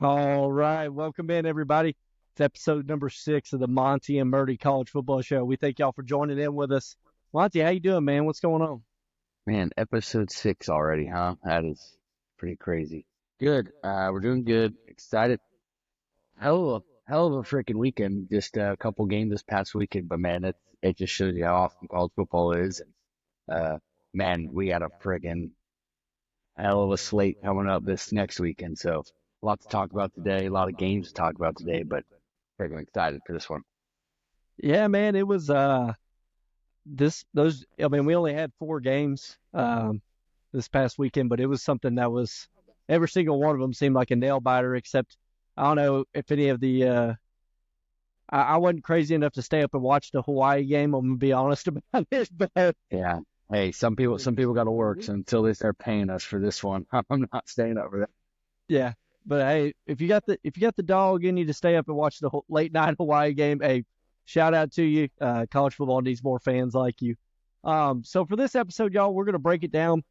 All right, welcome in everybody. It's episode number 6 of the Monty and Murdy College Football Show. We thank y'all for joining in with us. Monty, how you doing, man? What's going on? Man, episode 6 already, huh? That is pretty crazy. Good. We're doing good. Excited. Hell of a freaking weekend. Just a couple games this past weekend, but man, it just shows you how awesome college football is. Uh, man, we got a friggin' hell of a slate coming up this next weekend. So a lot to talk about today. A lot of games to talk about today, but freaking excited for this one. Yeah, man, it was we only had 4 games this past weekend, but it was something that was every single one of them seemed like a nail biter except I don't know if any of the I wasn't crazy enough to stay up and watch the Hawaii game. I'm gonna be honest about it, but Yeah. Hey, some people got to work, so until they start paying us for this one, I'm not staying up for that. yeah, but hey, if you got the dog in you to stay up and watch the late night Hawaii game, hey, shout out to you. College football needs more fans like you. So for this episode, y'all, we're gonna break it down.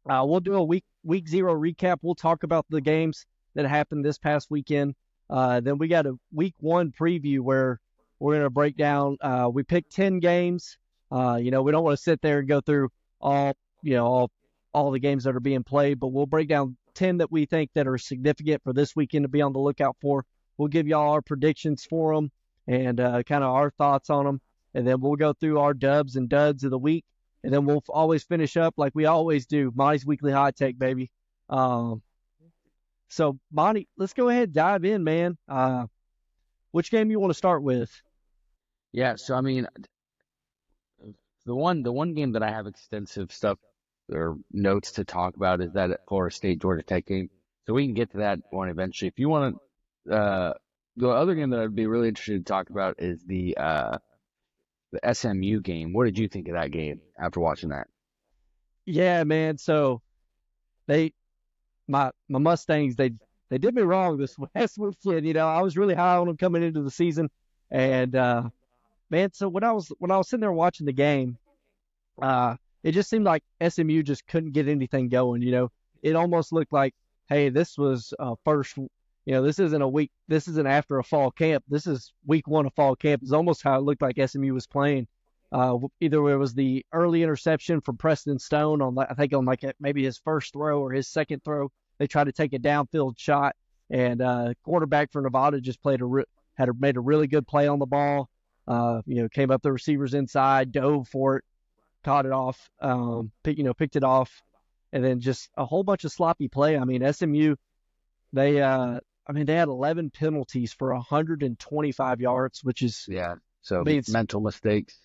We'll do a week 0 recap. We'll talk about the games that happened this past weekend. Then we got a week 1 preview where we're gonna break down. We picked 10 games. We don't want to sit there and go through all you know all the games that are being played, but we'll break down 10 that we think that are significant for this weekend to be on the lookout for. We'll give y'all our predictions for them and kind of our thoughts on them, and then we'll go through our dubs and duds of the week, and then we'll always finish up like we always do. Monty's weekly hot take, baby. Um, so Monty, let's go ahead and dive in, man. Which game you want to start with? Yeah, so I mean, the one game that I have extensive stuff or notes to talk about is that Florida State Georgia Tech game. So we can get to that one eventually. If you want to, the other game that I'd be really interested to talk about is the SMU game. What did you think of that game after watching that? Yeah, man. So they my Mustangs they did me wrong this last weekend. I was really high on them coming into the season, and man, so when I was sitting there watching the game, it just seemed like SMU just couldn't get anything going. It almost looked like, hey, this was first. This isn't a week. This isn't after a fall camp. This is week 1 of fall camp. It's almost how it looked like SMU was playing. Either it was the early interception from Preston Stone I think on like maybe his first throw or his second throw. They tried to take a downfield shot, and quarterback for Nevada just made a really good play on the ball. Came up the receivers inside, dove for it, caught it off, picked it off, and then just a whole bunch of sloppy play. I mean, SMU, they had 11 penalties for 125 yards, which is, Yeah. I So mean, it's, mental mistakes.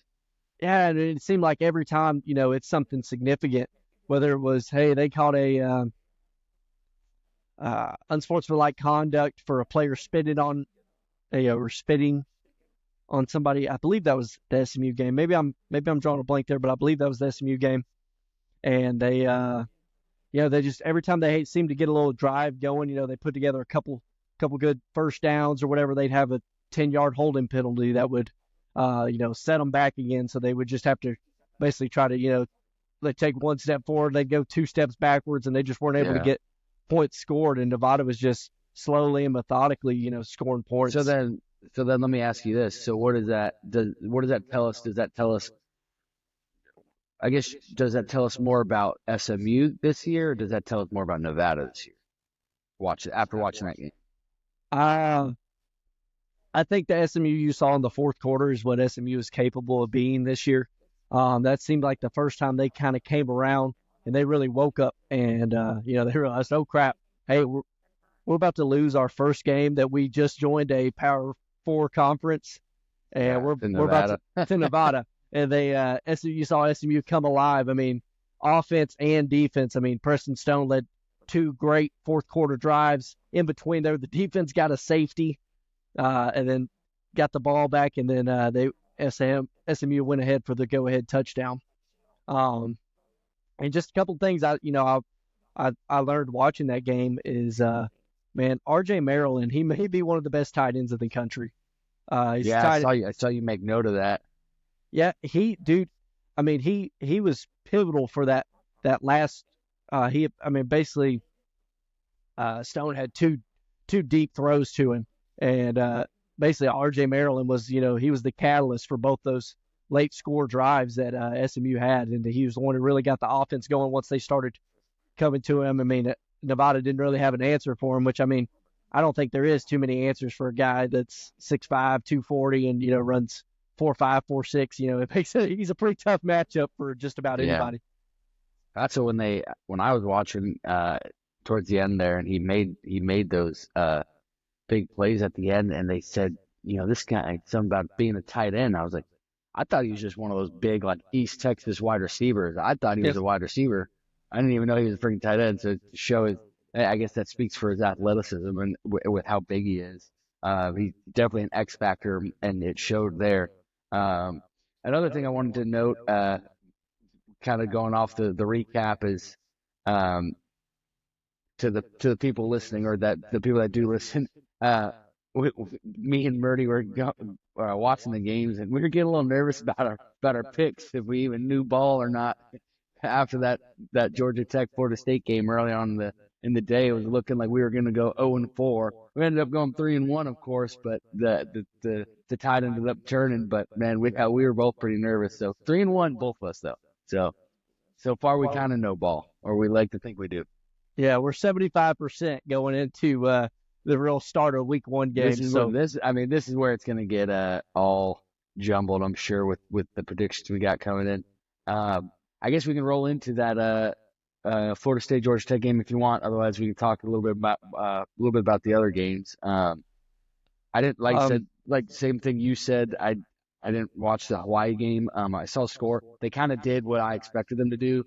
yeah, and it seemed like every time, it's something significant, whether it was, hey, they caught a unsportsmanlike conduct for a player spitting on somebody. I believe that was the SMU game. Maybe I'm drawing a blank there, but I believe that was the SMU game. And they just every time they seemed to get a little drive going, they put together a couple good first downs or whatever. They'd have a 10-yard holding penalty that would set them back again. So they would just have to basically try to they take one step forward, they'd go 2 steps backwards, and they just weren't able to Yeah. get points scored. And Nevada was just slowly and methodically scoring So points. then, so then let me ask you this. So what does that tell us? Does that tell us, I guess, does that tell us more about SMU this year, or does that tell us more about Nevada this year? After watching that game. Uh, I think the SMU you saw in the fourth quarter is what SMU is capable of being this year. That seemed like the first time they kind of came around and they really woke up and they realized, oh crap, hey, we're about to lose our first game that we just joined a Power 4 conference, and Yeah, we're in about Nevada. to Nevada, and you saw SMU come alive. I mean, offense and defense. I mean, Preston Stone led 2 great fourth quarter drives. In between there, the defense got a safety, and then got the ball back, and then SMU went ahead for the go ahead touchdown. Um, and just a couple of things I learned watching that game is man, RJ Maryland, he may be one of the best tight ends in the country. He's Yeah, tight. I saw you make note of that. Yeah, dude. I mean, he was pivotal for that last. Basically, Stone had two deep throws to him. And basically, R.J. Maryland was, he was the catalyst for both those late score drives that SMU had. And he was the one who really got the offense going once they started coming to him. I mean, Nevada didn't really have an answer for him, which, I mean, I don't think there is too many answers for a guy that's 6'5", 240, and, runs 4'5", 4'6". It makes he's a pretty tough matchup for just about Yeah. anybody. That's when I was watching towards the end there, and he made those big plays at the end, and they said, this guy, something about being a tight end. I was like, I thought he was just one of those big, like, East Texas wide receivers. I thought he was a wide receiver. I didn't even know he was a freaking tight end. So to show I guess that speaks for his athleticism and with how big he is. He's definitely an X factor, and it showed there. Another thing I wanted to note, kind of going off the recap, is to the people listening, or that the people that do listen. Me and Murdy were watching the games, and we were getting a little nervous about our picks, if we even knew ball or not. After that Georgia Tech Florida State game early on in the day, it was looking like we were going to go 0-4. We ended up going 3-1, of course, but the tide ended up turning. But man, we were both pretty nervous. So 3-1, both of us though. So far we kind of know ball, or we like to think we do. Yeah, we're 75% going into the real start of week 1 game. This is where it's going to get all jumbled, I'm sure, with the predictions we got coming in. I guess we can roll into that Florida State Georgia Tech game if you want. Otherwise, we can talk a little bit about the other games. I didn't same thing you said. I didn't watch the Hawaii game. I saw the score. They kind of did what I expected them to do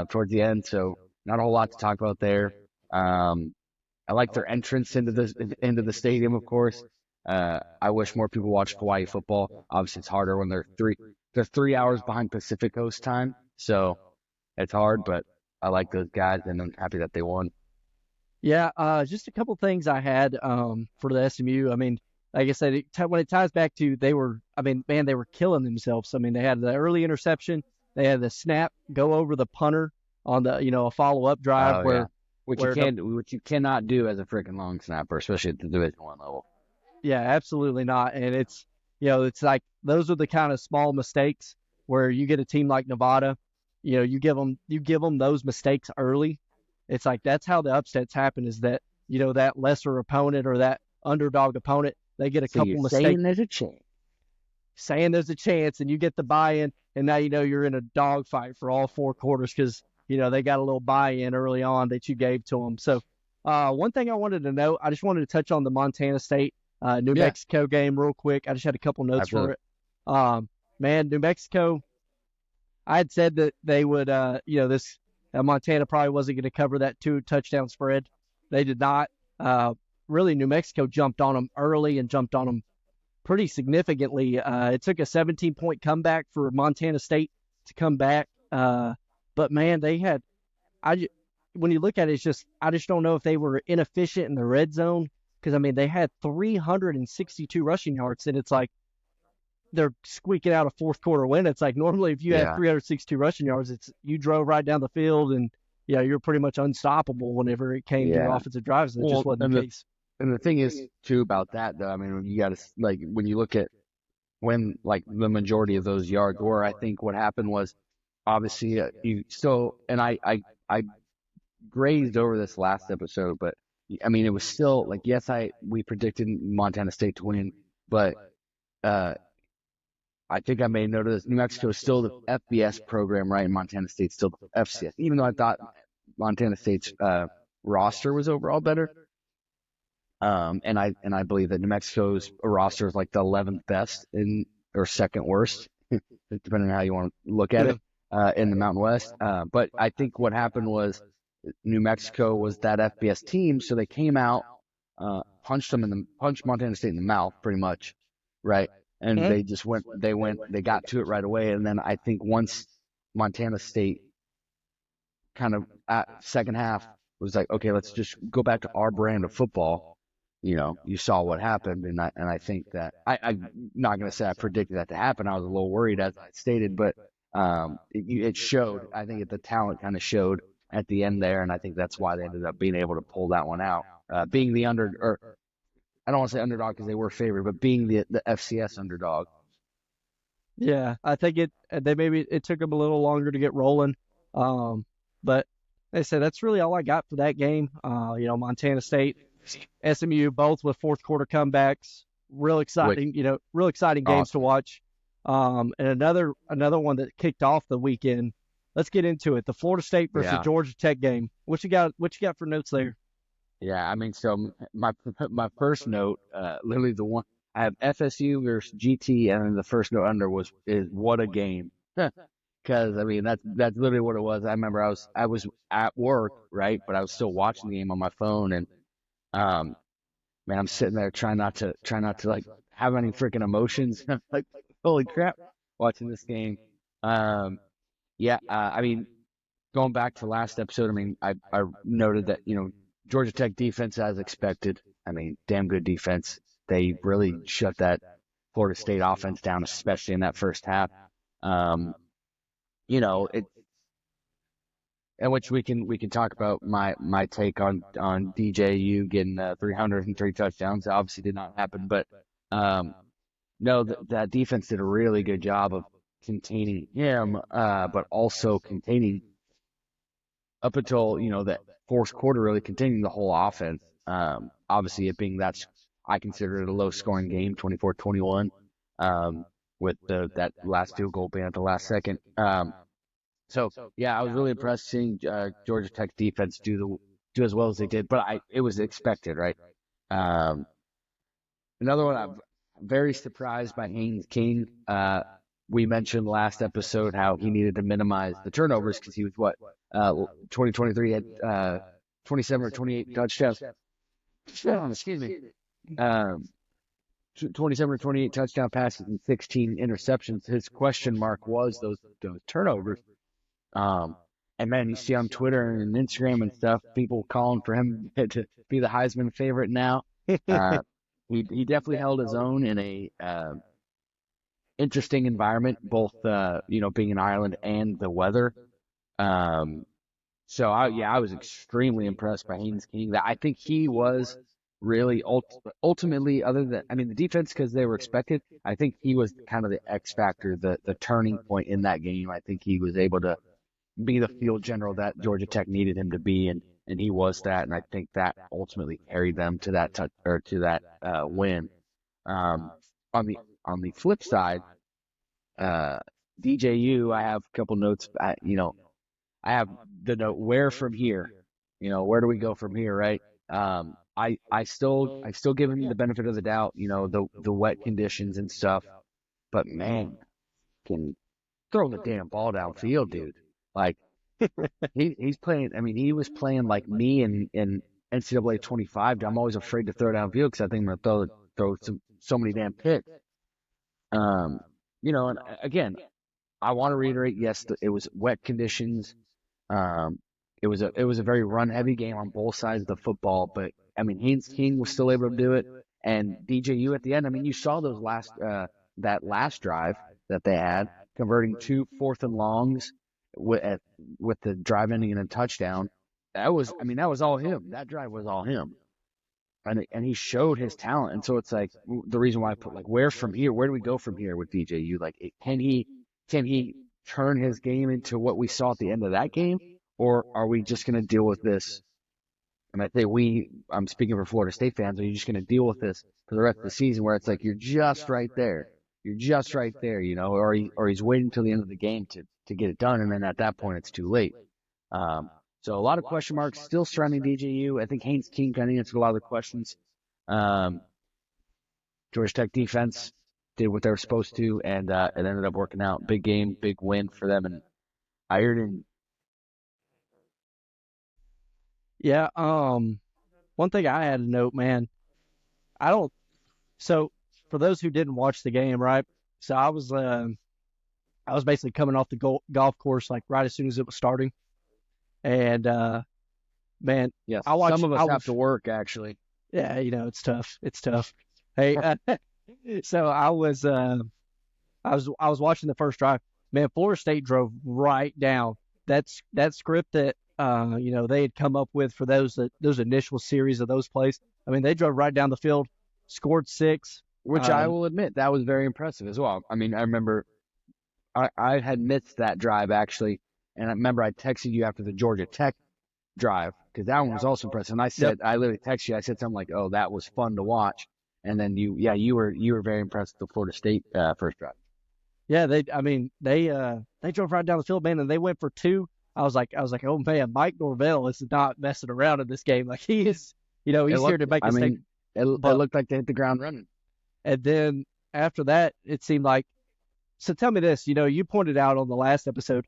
towards the end. So not a whole lot to talk about there. I like their entrance into the stadium, of course. I wish more people watched Hawaii football. Obviously, it's harder when they're 3 hours behind Pacific Coast time, so it's hard. But I like those guys, and I'm happy that they won. Yeah, just a couple things I had for the SMU. I mean, like I said, when it ties back to they were killing themselves. I mean, they had the early interception, they had the snap go over the punter on the a follow up drive which you cannot do as a freaking long snapper, especially at the Division I level. Yeah, absolutely not. And it's it's like those are the kind of small mistakes where you get a team like Nevada, you give them those mistakes early. It's like that's how the upsets happen, is that that lesser opponent or that underdog opponent, they get a couple mistakes. Saying there's a chance. Saying there's a chance, and you get the buy-in, and now you're in a dogfight for all 4 quarters because they got a little buy-in early on that you gave to them. So one thing I wanted to note, I just wanted to touch on the Montana State New Mexico game real quick. I just had a couple notes for it. Man, New Mexico, I had said that they would, Montana probably wasn't going to cover that 2-touchdown spread. They did not. Really, New Mexico jumped on them early and jumped on them pretty significantly. It took a 17-point comeback for Montana State to come back. But man, they had, when you look at it, it's just, I just don't know if they were inefficient in the red zone. Because, I mean, they had 362 rushing yards, and it's like they're squeaking out a fourth quarter win. It's like normally if you had 362 rushing yards, you drove right down the field, and you're pretty much unstoppable whenever it came to offensive drives. And it just wasn't the case. And the thing is, too, about that, though, I mean, you got to, like, when you look at when, like, the majority of those yards were, I think what happened was, obviously, you still, and I grazed over this last episode, but I mean, it was still like, yes, we predicted Montana State to win, but I think I made note of this. New Mexico is still the FBS program, right? And Montana State's still the FCS, even though I thought Montana State's roster was overall better. And I believe that New Mexico's roster is like the 11th best or second worst, depending on how you want to look at it, in the Mountain West. But I think what happened was, New Mexico was that FBS team, so they came out, punched Montana State in the mouth, pretty much, right? And they just they got to it right away. And then I think once Montana State kind of at second half was like, okay, let's just go back to our brand of football. You saw what happened, and I think that I'm not going to say I predicted that to happen. I was a little worried, as I stated, but it showed. I think the talent kind of showed. at the end there, and I think that's why they ended up being able to pull that one out. Being the or I don't want to say underdog because they were favored, but being the FCS underdog. Yeah, I think it took them a little longer to get rolling. But like I said, that's really all I got for that game. Montana State, SMU, both with fourth quarter comebacks. Real exciting, real exciting games to watch. And another one that kicked off the weekend. Let's get into it. The Florida State versus Georgia Tech game. What you got for notes there? Yeah, I mean, so my first note, literally the one I have FSU versus GT, and then the first note under is what a game. Because I mean that's literally what it was. I remember I was at work, right, but I was still watching the game on my phone, and man, I'm sitting there trying not to like have any freaking emotions. Like, holy crap, watching this game. I mean, going back to last episode, I mean, I noted that Georgia Tech defense as expected. I mean, damn good defense. They really shut that Florida State offense down, especially in that first half. And which we can talk about my take on DJU getting 303 touchdowns. It obviously did not happen, but no, that defense did a really good job of containing him, but also containing up until that fourth quarter, really containing the whole offense. Obviously, it being I consider it a low scoring game, 24-21, with that last field goal being at the last second. So yeah, I was really impressed seeing Georgia Tech defense do as well as they did, but it was expected, right? Another one, I'm very surprised by Haynes King. We mentioned last episode how he needed to minimize the turnovers because he was 2023 had 27 or 28 touchdowns. Excuse me. 27 or 28 touchdown passes and 16 interceptions. His question mark was those turnovers. And man, you see on Twitter and Instagram and stuff, people calling for him to be the Heisman favorite now. He definitely held his own in a interesting environment, both being in Ireland and the weather. So I was extremely impressed by Haynes King. That I think he was really ultimately, other than the defense because they were expected. I think he was kind of the X factor, the turning point in that game. I think he was able to be the field general that Georgia Tech needed him to be, and he was that. And I think that ultimately carried them to that win. On the flip side, DJU, I have a couple notes. I have the note, where from here? Where do we go from here, right? I still give him the benefit of the doubt, the wet conditions and stuff. But man, can throw the damn ball downfield, dude. Like he's playing. I mean, he was playing like me in NCAA 25. I'm always afraid to throw downfield because I think I'm gonna throw so many damn picks. And again, I want to reiterate, yes, it was wet conditions. It was a very run heavy game on both sides of the football, but I mean, Haynes King was still able to do it, and DJU at the end. I mean, you saw those that last drive that they had, converting 2 4th and longs with the drive ending in a touchdown. That was all him. That drive was all him, and he showed his talent. And so it's like the reason why I put like, where from here? Where do we go from here with DJU? Like, can he turn his game into what we saw at the end of that game, or are we just going to deal with this? And I think I'm speaking for Florida State fans, are you just going to deal with this for the rest of the season where it's like you're just right there? You're just right there, or he's waiting until the end of the game to get it done, and then at that point it's too late. So a lot of question marks still surrounding DJU. I think Haynes King kind of answered a lot of the questions. Georgia Tech defense did what they were supposed to, and it ended up working out. Big game, big win for them, and Ireton. Yeah. One thing I had to note, man, so for those who didn't watch the game, right? So I was basically coming off the golf course, like right as soon as it was starting. And, man, yes, some of us have to work actually. Yeah. It's tough. It's tough. Hey, so I was watching the first drive, man. Florida State drove right down that script that they had come up with for those initial series of those plays. I mean, they drove right down the field, scored 6. Which I will admit, that was very impressive as well. I mean, I remember I had missed that drive actually, and I remember I texted you after the Georgia Tech drive because that one was also impressive. And I said, I literally texted you, I said something like, "Oh, that was fun to watch." And then you were very impressed with the Florida State first drive. Yeah, they drove right down the field, man, and they went for 2. I was like, oh man, Mike Norvell is not messing around in this game. Like he is, he's here to make us take. It looked like they hit the ground running. And then after that, it seemed like. So tell me this, you pointed out on the last episode,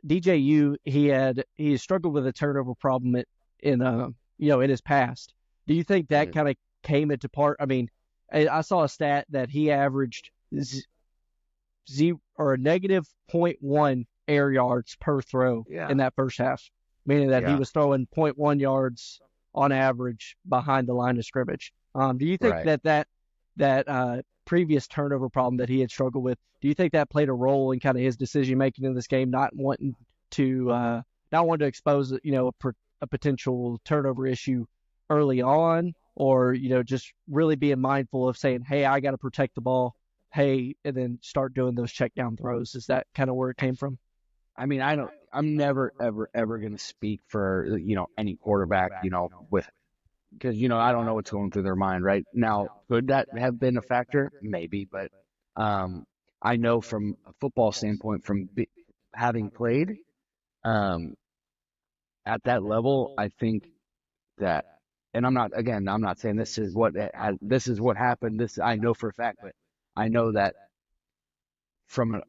DJU he has struggled with a turnover problem in his past. Do you think that kind of came into part? I mean, I saw a stat that he averaged a -0.1 air yards per throw in that first half, meaning that he was throwing 0.1 yards on average behind the line of scrimmage. Do you think that previous turnover problem that he had struggled with, do you think that played a role in kind of his decision making in this game, not wanting to expose a potential turnover issue early on, or just really being mindful of saying, hey, I got to protect the ball, hey, and then start doing those check down throws? Is that kind of where it came from? I mean, I'm never ever going to speak for any quarterback because I don't know what's going through their mind right now. Could that have been a factor? Maybe, but I know from a football standpoint, from having played at that level, I think that, and I'm not saying this is what happened. This I know for a fact, but I know that from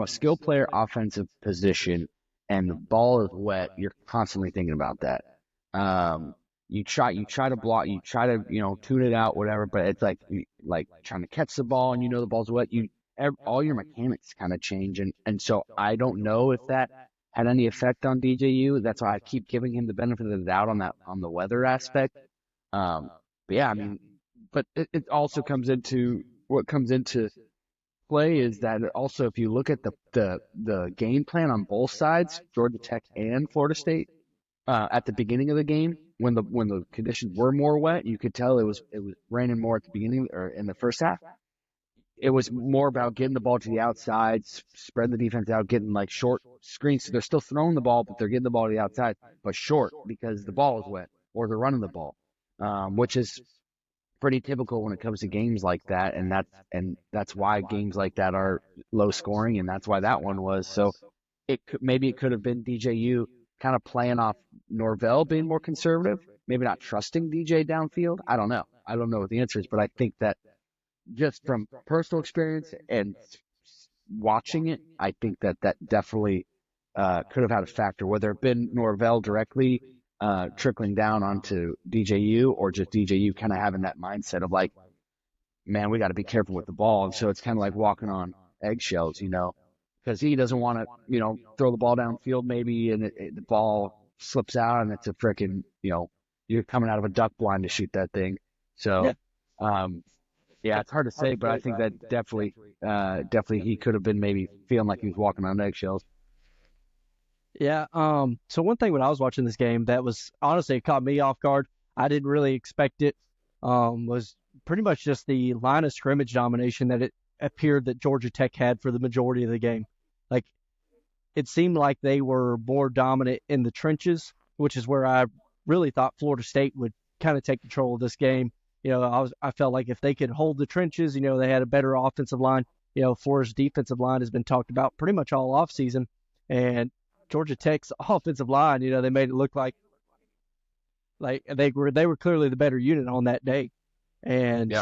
a skill player offensive position and the ball is wet, you're constantly thinking about that. You try to block, you try to tune it out, whatever, but it's like trying to catch the ball and the ball's wet. All your mechanics kind of change, and so I don't know if that had any effect on DJU. That's why I keep giving him the benefit of the doubt on the weather aspect. But yeah, I mean, but it also comes into play is that also if you look at the game plan on both sides, Georgia Tech and Florida State, at the beginning of the game, when the conditions were more wet, you could tell it was raining more at the beginning or in the first half. It was more about getting the ball to the outside, spread the defense out, getting like short screens. So they're still throwing the ball, but they're getting the ball to the outside, but short because the ball is wet or they're running the ball, which is pretty typical when it comes to games like that. And that's why games like that are low scoring, and that's why that one was. So maybe it could have been DJU kind of playing off Norvell being more conservative, maybe not trusting DJ downfield. I don't know what the answer is, but I think that just from personal experience and watching it, I think that definitely could have had a factor, whether it been Norvell directly trickling down onto DJU or just DJU kind of having that mindset of like, man, we got to be careful with the ball. And so it's kind of like walking on eggshells, because he doesn't want to, throw the ball downfield maybe and the ball slips out and it's a freaking, you're coming out of a duck blind to shoot that thing. So, yeah, it's hard to say, but I think that definitely he could have been maybe feeling like he was walking on eggshells. Yeah. So one thing when I was watching this game that was honestly it caught me off guard, I didn't really expect it, was pretty much just the line of scrimmage domination that it appeared that Georgia Tech had for the majority of the game. Like it seemed like they were more dominant in the trenches, which is where I really thought Florida State would kind of take control of this game. I felt like if they could hold the trenches, they had a better offensive line. Florida's defensive line has been talked about pretty much all offseason, and Georgia Tech's offensive line, they made it look like they were clearly the better unit on that day, and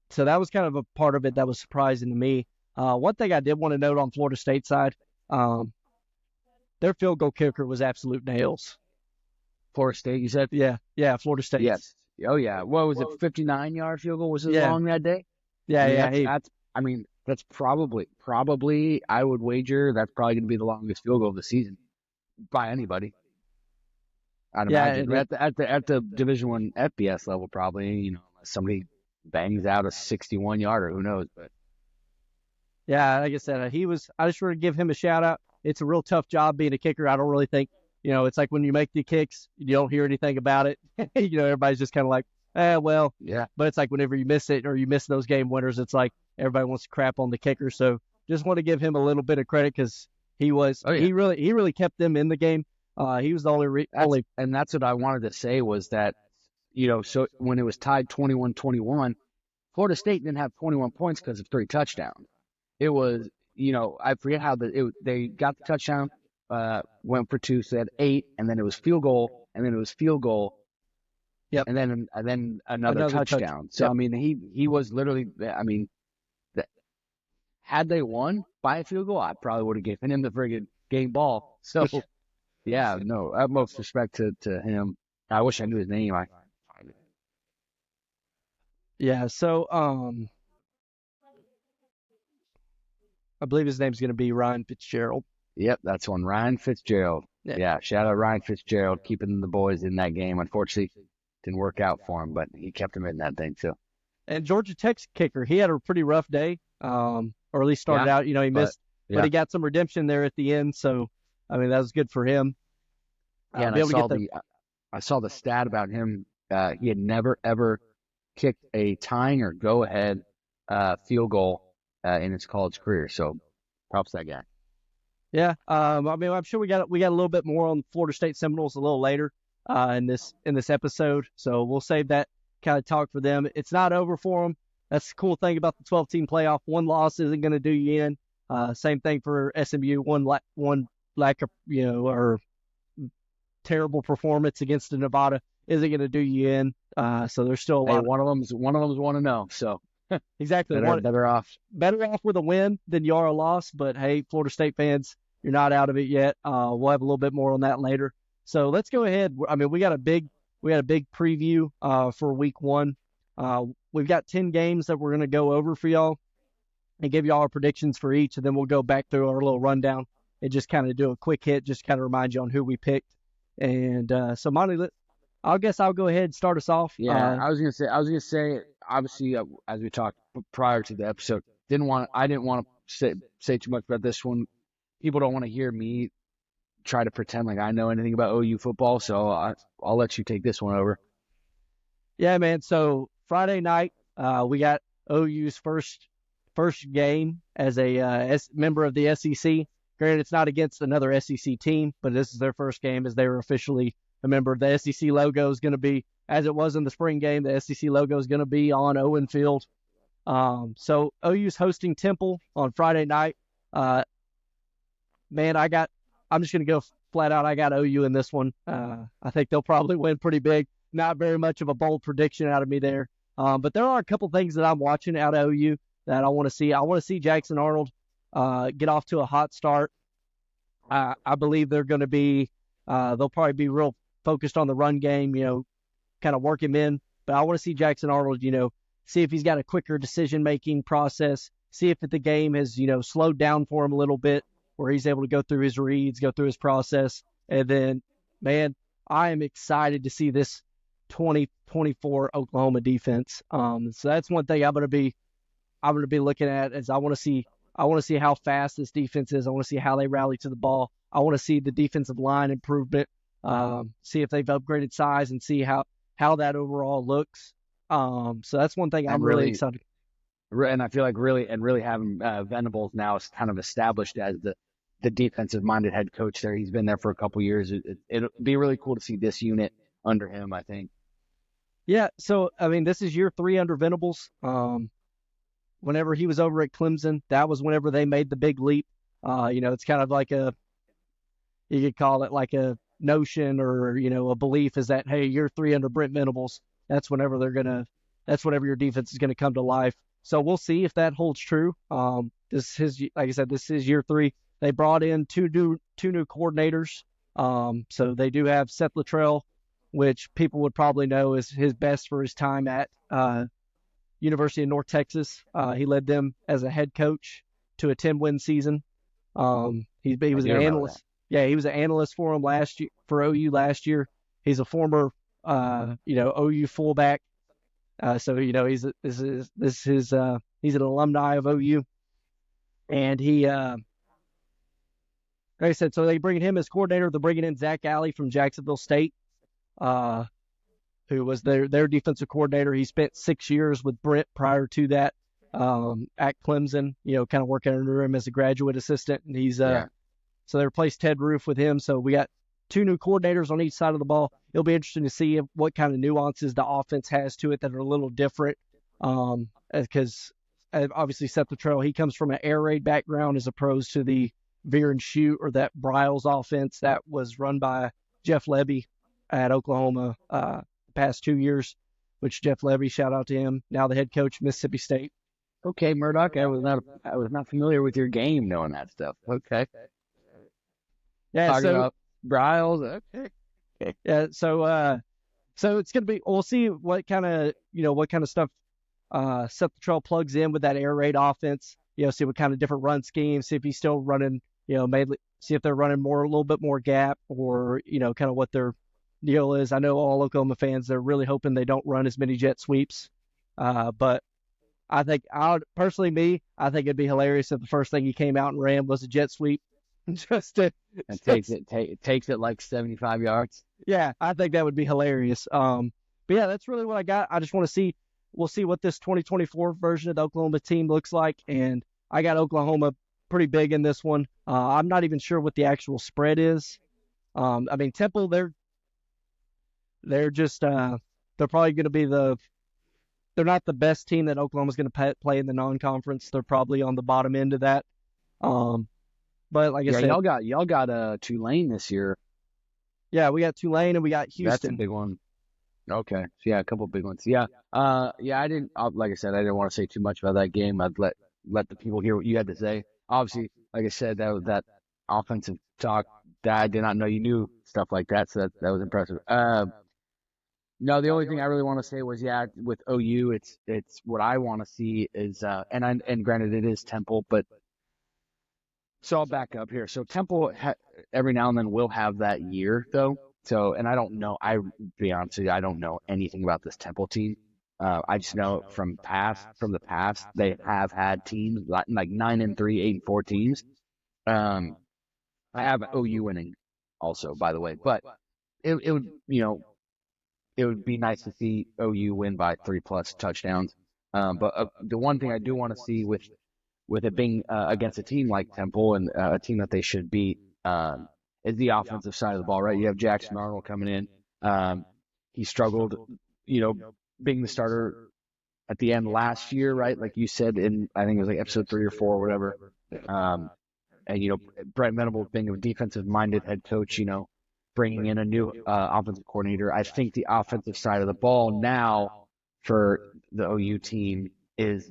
so that was kind of a part of it that was surprising to me. One thing I did want to note on Florida State side, their field goal kicker was absolute nails. Florida State, you said? Yeah, Florida State. Yes. Oh, yeah. What was it, 59-yard field goal? Was it long that day? Yeah. That's probably, I would wager, that's probably going to be the longest field goal of the season by anybody. I'd imagine. At the Division I FBS level, probably, unless somebody bangs out a 61-yarder, who knows? But yeah, like I said, I just want to give him a shout out. It's a real tough job being a kicker. I don't really think It's like when you make the kicks, you don't hear anything about it. Everybody's just kind of like, well. Yeah. But it's like whenever you miss it or you miss those game winners, it's like everybody wants to crap on the kicker. So just want to give him a little bit of credit because he really kept them in the game. He was the only. And that's what I wanted to say was that, so when it was tied 21-21, Florida State didn't have 21 points because of 3 touchdowns. It was, I forget how they got the touchdown, went for 2, so they had 8, and then it was field goal, and then it was field goal. Yep. And then another touchdown. So, Yep. I mean, he was literally, had they won by a field goal, I probably would have given him the friggin' game ball. So, yeah, no, utmost respect to him. I wish I knew his name. Yeah, so I believe his name's going to be Ryan Fitzgerald. Yep, that's one. Ryan Fitzgerald. Yeah, shout out Ryan Fitzgerald, keeping the boys in that game. Unfortunately, didn't work out for him, but he kept them in that thing too. And Georgia Tech's kicker, he had a pretty rough day, or at least started out. He missed, but he got some redemption there at the end. So, I mean, that was good for him. Yeah, and I saw the stat about him. He had never ever kicked a tying or go ahead field goal in his college career. So, props to that guy. Yeah, I mean, I'm sure we got a little bit more on Florida State Seminoles a little later in this episode. So we'll save that kind of talk for them. It's not over for them. That's the cool thing about the 12-team playoff. One loss isn't going to do you in. Same thing for SMU. One lack of or terrible performance against the Nevada isn't going to do you in. So there's still a lot. One of them's 1-0. So exactly, better off with a win than you are a loss. But hey, Florida State fans, you're not out of it yet. We'll have a little bit more on that later. So let's go ahead. I mean, we got a big preview for week 1. We've got 10 games that we're going to go over for y'all and give y'all our predictions for each, and then we'll go back through our little rundown and just kind of do a quick hit, just kind of remind you on who we picked. And so, Monty, I guess I'll go ahead and start us off. Yeah, I was gonna say, obviously, as we talked prior to the episode, I didn't want to say too much about this one. People don't want to hear me try to pretend like I know anything about OU football, so I'll let you take this one over. Yeah, man. So Friday night, we got OU's first game as a member of the SEC. Granted, it's not against another SEC team, but this is their first game as they were officially a member. The SEC logo is going to be, as it was in the spring game, the SEC logo is going to be on Owen Field. So OU's hosting Temple on Friday night. Man, I'm just going to go flat out. I got OU in this one. I think they'll probably win pretty big. Not very much of a bold prediction out of me there. But there are a couple things that I'm watching out of OU that I want to see. I want to see Jackson Arnold get off to a hot start. I believe they're going to be, they'll probably be real focused on the run game, kind of work him in. But I want to see Jackson Arnold, see if he's got a quicker decision-making process, see if the game has, slowed down for him a little bit, where he's able to go through his reads, go through his process. And then, man, I am excited to see this 2024 Oklahoma defense. So that's one thing I'm going to be looking at, is I want to see how fast this defense is. I want to see how they rally to the ball. I want to see the defensive line improvement, see if they've upgraded size, and see how that overall looks. So that's one thing I'm really excited. And I feel like really having Venables now is kind of established as the defensive-minded head coach there. He's been there for a couple years. It'll be really cool to see this unit under him, I think. Yeah, so, I mean, this is year 3 under Venables. Whenever he was over at Clemson, that was whenever they made the big leap. It's kind of like you could call it like a notion or, a belief is that, hey, year 3 under Brent Venables, that's whenever your defense is going to come to life. So we'll see if that holds true. Like I said, this is year 3. They brought in two new coordinators. So they do have Seth Littrell, which people would probably know is his best for his time at University of North Texas. He led them as a head coach to a 10-win season. He was an analyst. Yeah, he was an analyst for him for OU last year. He's a former OU fullback. So he's an alumni of OU, and he like I said, so they bring him as coordinator. They're bringing in Zach Alley from Jacksonville State, who was their defensive coordinator. He spent 6 years with Brent prior to that at Clemson, kind of working under him as a graduate assistant. And he's so they replaced Ted Roof with him. So we got 2 new coordinators on each side of the ball. It'll be interesting to see what kind of nuances the offense has to it that are a little different. Because obviously Seth Luttrell, he comes from an air raid background as opposed to the veer and shoot or that Briles offense that was run by Jeff Lebby at Oklahoma the past 2 years, which Jeff Lebby, shout out to him, now the head coach of Mississippi State. Okay, Murdoch, I was not familiar with your game knowing that stuff. Okay. Yeah, Talking about Briles. Okay. Yeah, so it's gonna be. We'll see what kind of stuff Seth Luttrell plugs in with that air raid offense. See what kind of different run schemes. See if he's still running. Mainly see if they're running a little bit more gap, or kind of what their deal is. I know all Oklahoma fans, they're really hoping they don't run as many jet sweeps. But I think I think it'd be hilarious if the first thing he came out and ran was a jet sweep. Takes it like 75 yards. Yeah, I think that would be hilarious. But yeah, that's really what I got. I just want to see. We'll see what this 2024 version of the Oklahoma team looks like, and I got Oklahoma pretty big in this one. I'm not even sure what the actual spread is. I mean, Temple, they're just they're probably going to be they're not the best team that Oklahoma's going to play in the non-conference. They're probably on the bottom end of that. But like I said, y'all got Tulane this year. Yeah, we got Tulane and we got Houston. That's a big one. Okay, so yeah, a couple of big ones. Yeah, I didn't like I said, I didn't want to say too much about that game. I'd let the people hear what you had to say. Obviously, like I said, that offensive talk that I did not know you knew stuff like that, so that was impressive. No, the only thing I really want to say was with OU, it's what I want to see is and granted it is Temple, but. So I'll back up here. So Temple every now and then will have that year though. So, and I don't know, be honest with you, I don't know anything about this Temple team. I just know from the past, they have had teams like 9-3, 8-4 teams. I have OU winning also, by the way, but it would, it would be nice to see OU win by 3+ touchdowns. But the one thing I do want to see with it being against a team like Temple and a team that they should beat is the offensive side of the ball, right? You have Jackson Arnold coming in. He struggled, being the starter at the end last year, right? Like you said I think it was like episode 3 or 4 or whatever. And, Brent Venables being a defensive-minded head coach, bringing in a new offensive coordinator. I think the offensive side of the ball now for the OU team is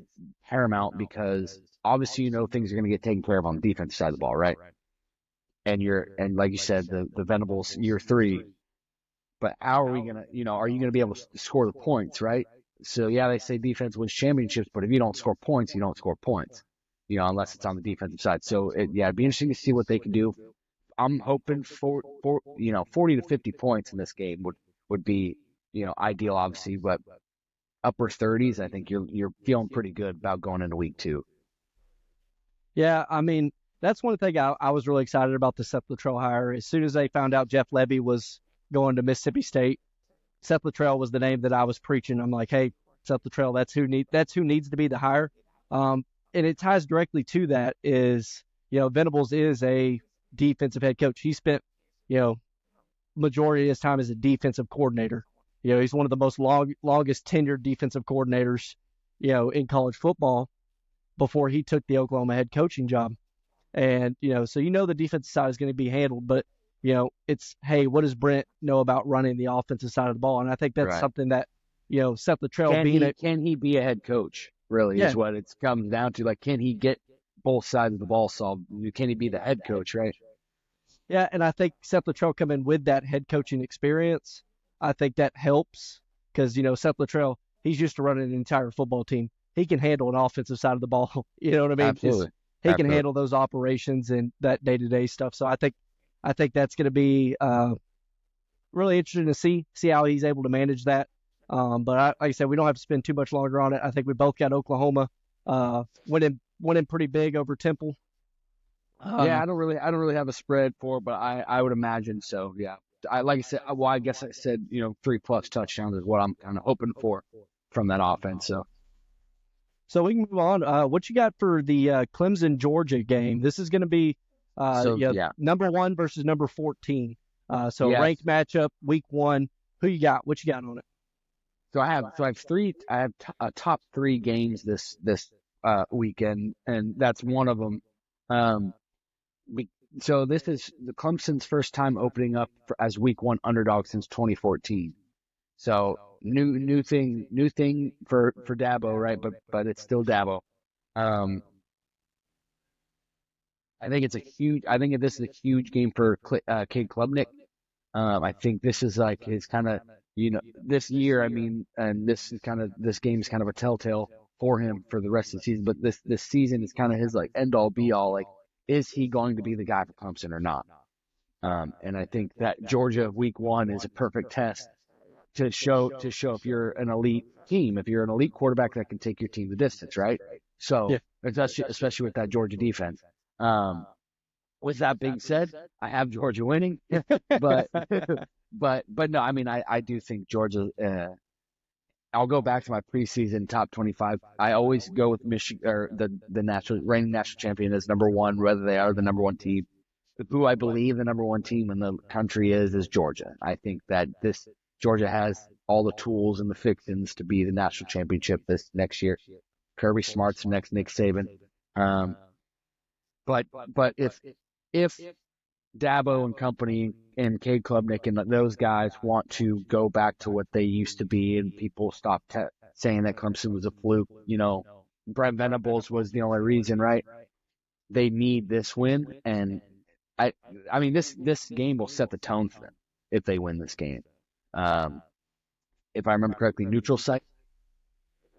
paramount because obviously, things are going to get taken care of on the defensive side of the ball, right? And like you said, the Venables year 3. But how are we going to, are you going to be able to score the points, right? So yeah, they say defense wins championships, but if you don't score points, you don't score points, unless it's on the defensive side. So it'd be interesting to see what they can do. I'm hoping for 40 to 50 points in this game would be, ideal, obviously, but upper 30s, I think you're feeling pretty good about going into week 2. Yeah, I mean, that's one thing I was really excited about the Seth Luttrell hire. As soon as they found out Jeff Lebby was going to Mississippi State, Seth Luttrell was the name that I was preaching. I'm like, hey, Seth Luttrell, that's who needs to be the hire. And it ties directly to that is, Venables is a defensive head coach. He spent, majority of his time as a defensive coordinator. He's one of the most longest tenured defensive coordinators, in college football before he took the Oklahoma head coaching job. And, so the defensive side is going to be handled, but, it's, hey, what does Brent know about running the offensive side of the ball? And I think that's something that, Seth Luttrell can he be a head coach, really, is what it comes down to. Like, can he get both sides of the ball solved? Can he be the head coach, right? Yeah, and I think Seth Luttrell coming with that head coaching experience, I think that helps because, Seth Luttrell, he's used to running an entire football team. He can handle an offensive side of the ball. You know what I mean? Absolutely. He can handle those operations and that day-to-day stuff. So I think that's going to be really interesting to see how he's able to manage that. But like I said, we don't have to spend too much longer on it. I think we both got Oklahoma winning pretty big over Temple. Yeah, I don't really have a spread for it, but I would imagine so. Yeah. Like I said, well, I guess I said, 3+ touchdowns is what I'm kind of hoping for from that offense. So, So we can move on. What you got for the Clemson Georgia game? This is going to be yeah. number 1 versus number 14. So Yes. ranked matchup, week 1. Who you got? What you got on it? So I have top 3 games this weekend, and that's one of them. Um, so this is the Clemson's first time opening up as week 1 underdog since 2014. So new thing for Dabo, right? But it's still Dabo. Um, I think this is a huge game for Cade Klubnik. I think this is like his kind of, this year. I mean, and this game is kind of a telltale for him for the rest of the season. But this season is kind of his like end all be all. Like, is he going to be the guy for Clemson or not? And I think that Georgia week 1 is a perfect test to show if you're an elite team, if you're an elite quarterback that can take your team the distance, right? So, Yeah. especially with that Georgia defense. With that being said, I have Georgia winning, but no, I mean, I do think Georgia. I'll go back to my preseason top 25. I always go with Michigan or the reigning national champion as number 1, whether they are the number 1 team. Who I believe the number 1 team in the country is Georgia. I think that Georgia has all the tools and the fixings to be the national championship this next year. Kirby Smart's the next Nick Saban. But if Dabo and company and Cade Klubnik and those guys want to go back to what they used to be, and people stop saying that Clemson was a fluke, Brent Venables was the only reason, right? They need this win, and I mean this game will set the tone for them if they win this game. If I remember correctly, neutral site.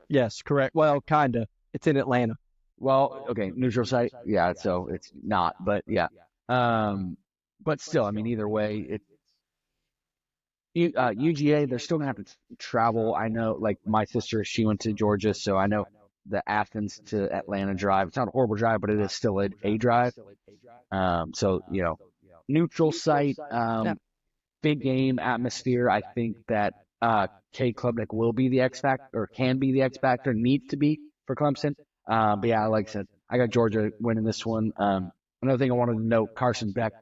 Yes, correct. Well, kinda. It's in Atlanta. Well, okay, neutral site. Yeah, so it's not, but yeah. But still, I mean, either way, UGA, they're still gonna have to travel. I know, like my sister, she went to Georgia, so I know the Athens to Atlanta drive. It's not a horrible drive, but it is still a drive. So neutral site, big game atmosphere. I think that Cade Klubnik will be the X factor, or can be the X factor, needs to be for Clemson. But yeah, like I said, I got Georgia winning this one. Another thing I wanted to note, Carson Beck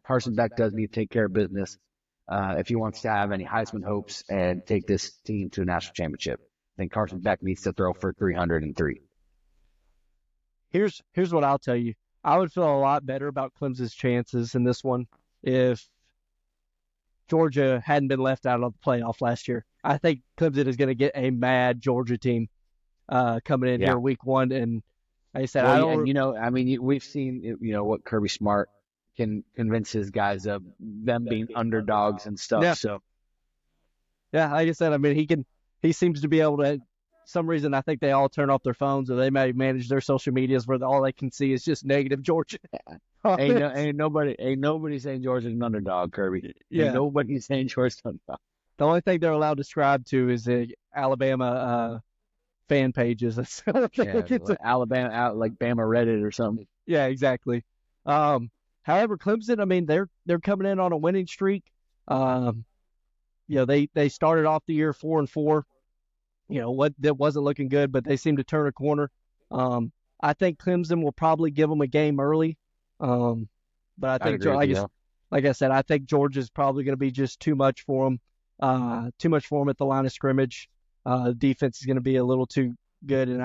does need to take care of business if he wants to have any Heisman hopes and take this team to a national championship. I think Carson Beck needs to throw for 303. Here's what I'll tell you. I would feel a lot better about Clemson's chances in this one if Georgia hadn't been left out of the playoff last year. I think Clemson is going to get a mad Georgia team coming in here week 1, and like I said, we've seen what Kirby Smart can convince his guys of, them being underdogs and stuff. Yeah. So yeah, like I said, I mean he seems to be able to. Some reason I think they all turn off their phones, or they may manage their social medias where all they can see is just negative Georgia. ain't nobody saying Georgia's an underdog, Kirby. Yeah, ain't nobody saying Georgia's an underdog. The only thing they're allowed to subscribe to is the Alabama fan pages. Alabama, like Bama Reddit or something. Yeah, exactly. However, Clemson, I mean, they're coming in on a winning streak. They started off the year 4-4. That wasn't looking good, but they seem to turn a corner. I think Clemson will probably give them a game early. But I think, like I said, I think Georgia's probably going to be just too much for them. Too much for them at the line of scrimmage. The defense is going to be a little too good, and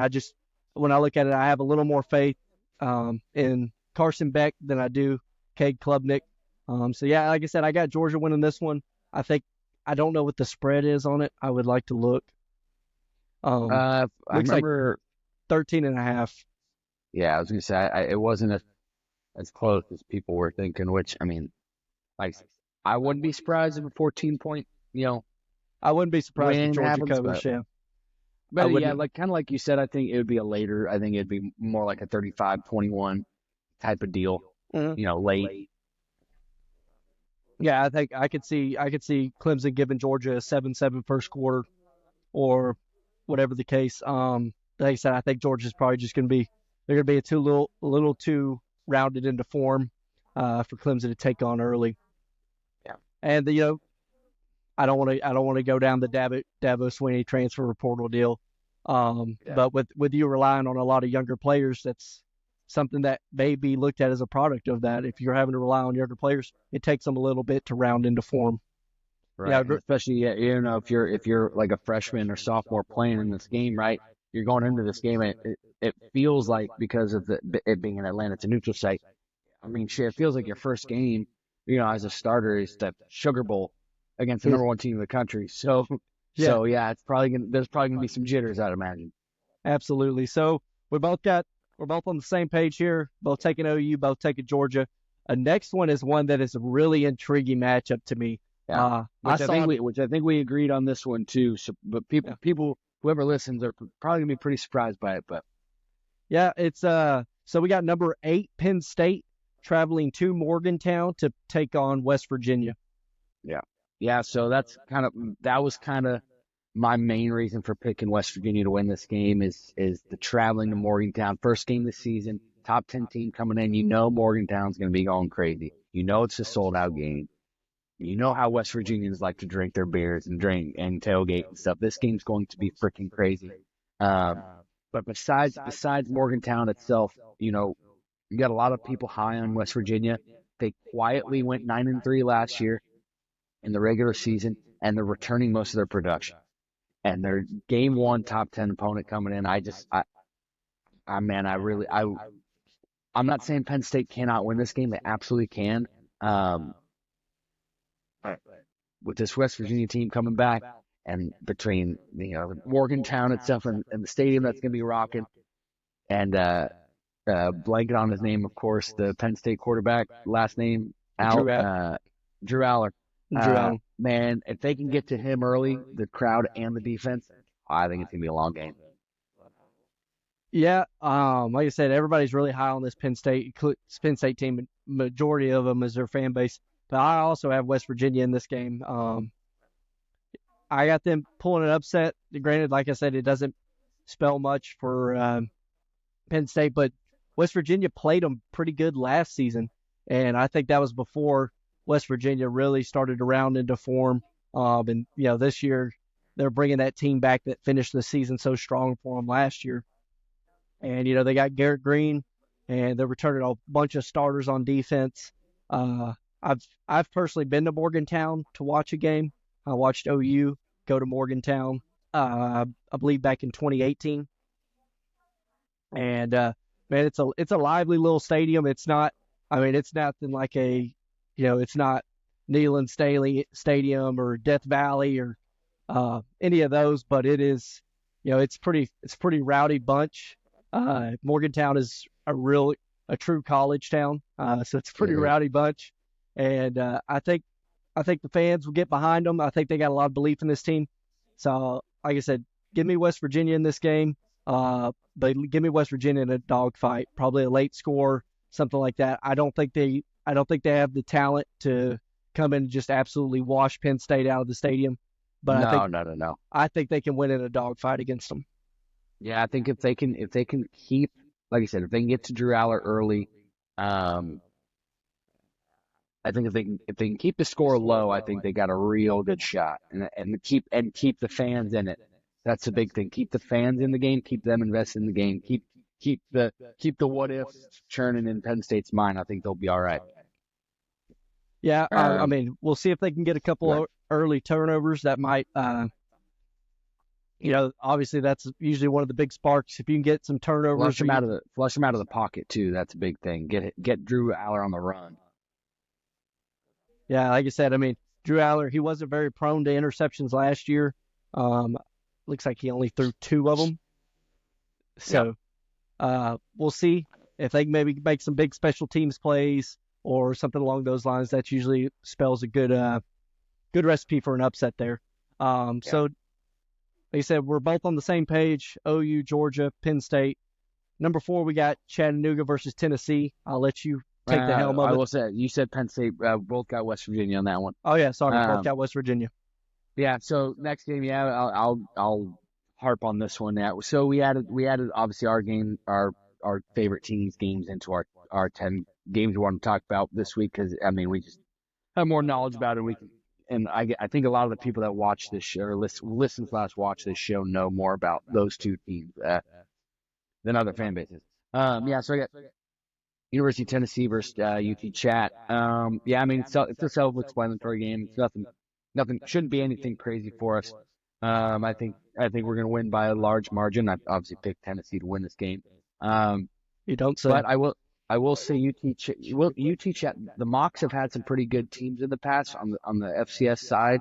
when I look at it, I have a little more faith in Carson Beck than I do Cade Klubnik. So yeah, like I said, I got Georgia winning this one. I don't know what the spread is on it. I would like to look. I remember like 13.5. Yeah, I was gonna say it wasn't as close as people were thinking. Which, I mean, like, I wouldn't be surprised if a 14-point, I wouldn't be surprised if Georgia happens, covers. Yeah, but yeah, like kind of like you said, I think it would be a later. I think it'd be more like a 35-21 type of deal. Late. Yeah, I think I could see Clemson giving Georgia a 7-7 first quarter, or whatever the case. Like I said, I think Georgia's probably just going to be, they're going to be a little too rounded into form. for Clemson to take on early. Yeah. And I don't want to go down the Dabo Swinney transfer portal deal. But with you relying on a lot of younger players, that's something that may be looked at as a product of that. If you're having to rely on younger players, it takes them a little bit to round into form. Right. Yeah, especially if you're like a freshman or sophomore playing in this game, right? You're going into this game, and it feels like, because of it being in Atlanta, it's a neutral site. I mean, shit, it feels like your first game, as a starter, is the Sugar Bowl against the number one team in the country. So yeah, there's probably gonna be some jitters, I'd imagine. Absolutely. So we're both on the same page here. Both taking OU, both taking Georgia. Next one is one that is a really intriguing matchup to me. Yeah. Which I think we agreed on this one too. So, but people, whoever listens, are probably gonna be pretty surprised by it. But yeah, it's so we got number 8 Penn State traveling to Morgantown to take on West Virginia. Yeah. So that was kind of my main reason for picking West Virginia to win this game is the traveling to Morgantown. First game this season, top 10 team coming in. Morgantown's going to be going crazy. It's a sold out game. How West Virginians like to drink their beers and drink and tailgate and stuff. This game's going to be freaking crazy. But besides Morgantown itself, you got a lot of people high on West Virginia. They quietly went 9-3 last year in the regular season, and they're returning most of their production. And their game 1 top 10 opponent coming in, I'm not saying Penn State cannot win this game. They absolutely can. With this West Virginia team coming back, and between Morgantown itself and the stadium that's going to be rocking, and blanket on his name, of course, the Penn State quarterback, last name Drew Aller. Man, if they can get to him early, the crowd and the defense, I think it's going to be a long game. Yeah, like I said, everybody's really high on this Penn State team. Majority of them is their fan base. But I also have West Virginia in this game. I got them pulling an upset. Granted, like I said, it doesn't spell much for Penn State, but West Virginia played them pretty good last season, and I think that was before West Virginia really started to round into form. And this year they're bringing that team back that finished the season so strong for them last year. And they got Garrett Green, and they're returning a bunch of starters on defense. I've personally been to Morgantown to watch a game. I watched OU go to Morgantown, I believe back in 2018. And man, it's a lively little stadium. It's nothing like it's not Neyland Stadium or Death Valley or any of those, but it is, it's pretty rowdy bunch. Morgantown is a true college town, so it's a pretty rowdy bunch. And I think the fans will get behind them. I think they got a lot of belief in this team. So, like I said, give me West Virginia in this game. But give me West Virginia in a dogfight, probably a late score, something like that. I don't think they have the talent to come in and just absolutely wash Penn State out of the stadium. But No. I think they can win in a dogfight against them. Yeah, I think if they can keep, like I said, if they can get to Drew Aller early, I think if they can keep the score low, I think they got a real good shot, and keep the fans in it. That's the big thing. Keep the fans in the game. Keep them invested in the game. Keep the what ifs churning in Penn State's mind. I think they'll be all right. Yeah, we'll see if they can get a couple early turnovers. That might, obviously that's usually one of the big sparks. If you can get some turnovers, flush them out of the pocket too. That's a big thing. Get Drew Aller on the run. Yeah, like I said, Drew Aller, he wasn't very prone to interceptions last year. Looks like he only threw 2 of them. So we'll see if they can maybe make some big special teams plays or something along those lines. That usually spells a good recipe for an upset there. So, like I said, we're both on the same page. OU, Georgia, Penn State. Number 4, we got Chattanooga versus Tennessee. I'll let you take the helm of it. I will say, you said Penn State, both got West Virginia on that one. Oh yeah, sorry, both got West Virginia. Yeah. So next game, I'll harp on this one. Yeah. So we added obviously our our favorite teams games into our 10 games we want to talk about this week because I mean we just have more knowledge about it. And I think a lot of the people that watch this show or listen/watch this show know more about those two teams than other fan bases. Yeah, so I got University of Tennessee versus UT Chat. Yeah, I mean it's a self-explanatory game. It's nothing shouldn't be anything crazy for us. I think we're gonna win by a large margin. I obviously picked Tennessee to win this game. You don't say. But I will say UT Chat. The Mocs have had some pretty good teams in the past on the FCS side,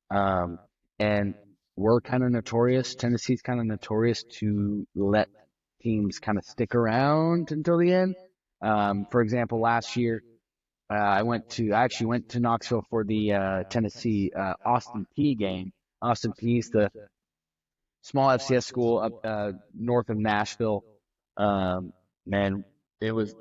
and we're kind of notorious. Tennessee's kind of notorious to let teams kind of stick around until the end. For example, last year I actually went to Knoxville for the Tennessee Austin Peay game. Austin Peay's the small FCS school up north of Nashville. Man,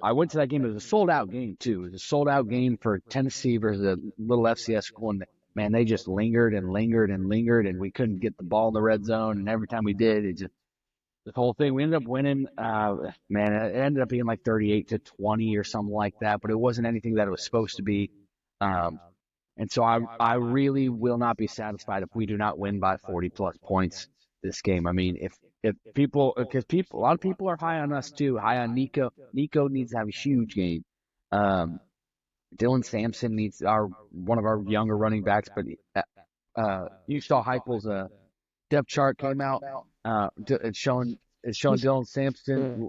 I went to that game. It was a sold out game too. It was a sold out game for Tennessee versus a little FCS school. And man, they just lingered and lingered and lingered, and we couldn't get the ball in the red zone. And every time we did, it just the whole thing. We ended up winning. Man, it ended up being like 38-20 or something like that. But it wasn't anything that it was supposed to be. And so I really will not be satisfied if we do not win by 40 plus points this game. I mean, if a lot of people are high on us too, high on Nico. Nico needs to have a huge game. Dylan Sampson needs one of our younger running backs, but you saw Heupel's depth chart came out. It's showing Dylan Sampson.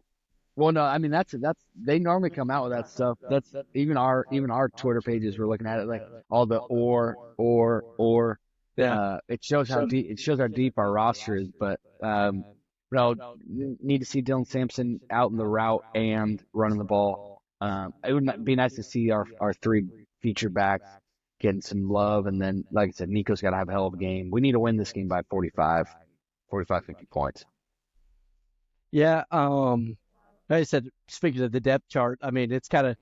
Well, no, I mean that's they normally come out with that stuff. That's even our Twitter pages were looking at it like all the or. Yeah. It shows how deep our roster is, but need to see Dylan Sampson out in the route and running the ball. It would be nice to see our three feature backs getting some love, and then like I said, Nico's got to have a hell of a game. We need to win this game by 45, 50 points. Yeah. Like I said, speaking of the depth chart, I mean, it's the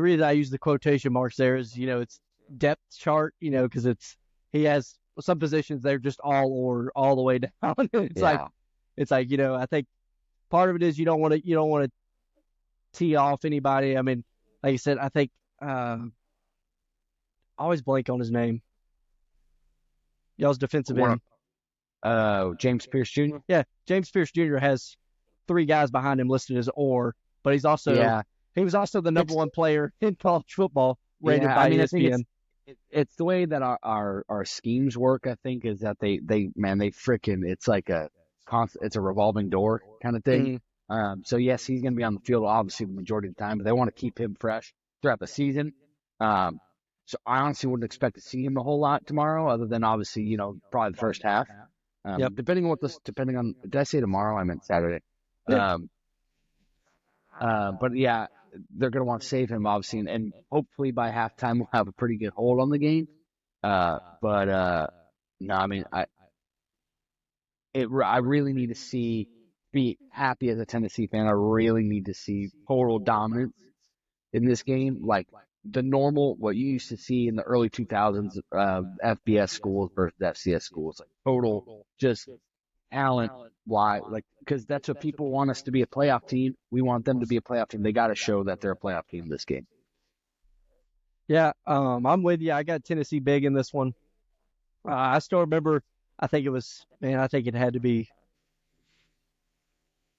reason I use the quotation marks there is, it's depth chart, because he has some positions they're just all the way down. It's like, I think part of it is you don't want to tee off anybody. I mean, like I said, I think, I always blank on his name. Y'all's defensive end. James Pierce Jr. Yeah. James Pierce Jr. has 3 guys behind him listed as but he's also, he was also the number 1 player in college football rated by ESPN. It's the way that our schemes work. I think is that they freaking it's like it's a revolving door kind of thing. So yes, he's going to be on the field obviously the majority of the time, but they want to keep him fresh throughout the season. So I honestly wouldn't expect to see him a whole lot tomorrow, other than obviously probably the first half. Depending on did I say tomorrow? I meant Saturday. Yeah. But yeah, they're going to want to save him, obviously, and hopefully by halftime we'll have a pretty good hold on the game. No, I mean, I really need to be happy as a Tennessee fan. I really need to see total dominance in this game, like the normal, what you used to see in the early 2000s, FBS schools versus FCS schools, like total just talent. Why? Like, because that's what people want us to be, a playoff team. We want them to be a playoff team. They got to show that they're a playoff team this game. Yeah, I'm with you. I got Tennessee big in this one. I still remember, I think it had to be,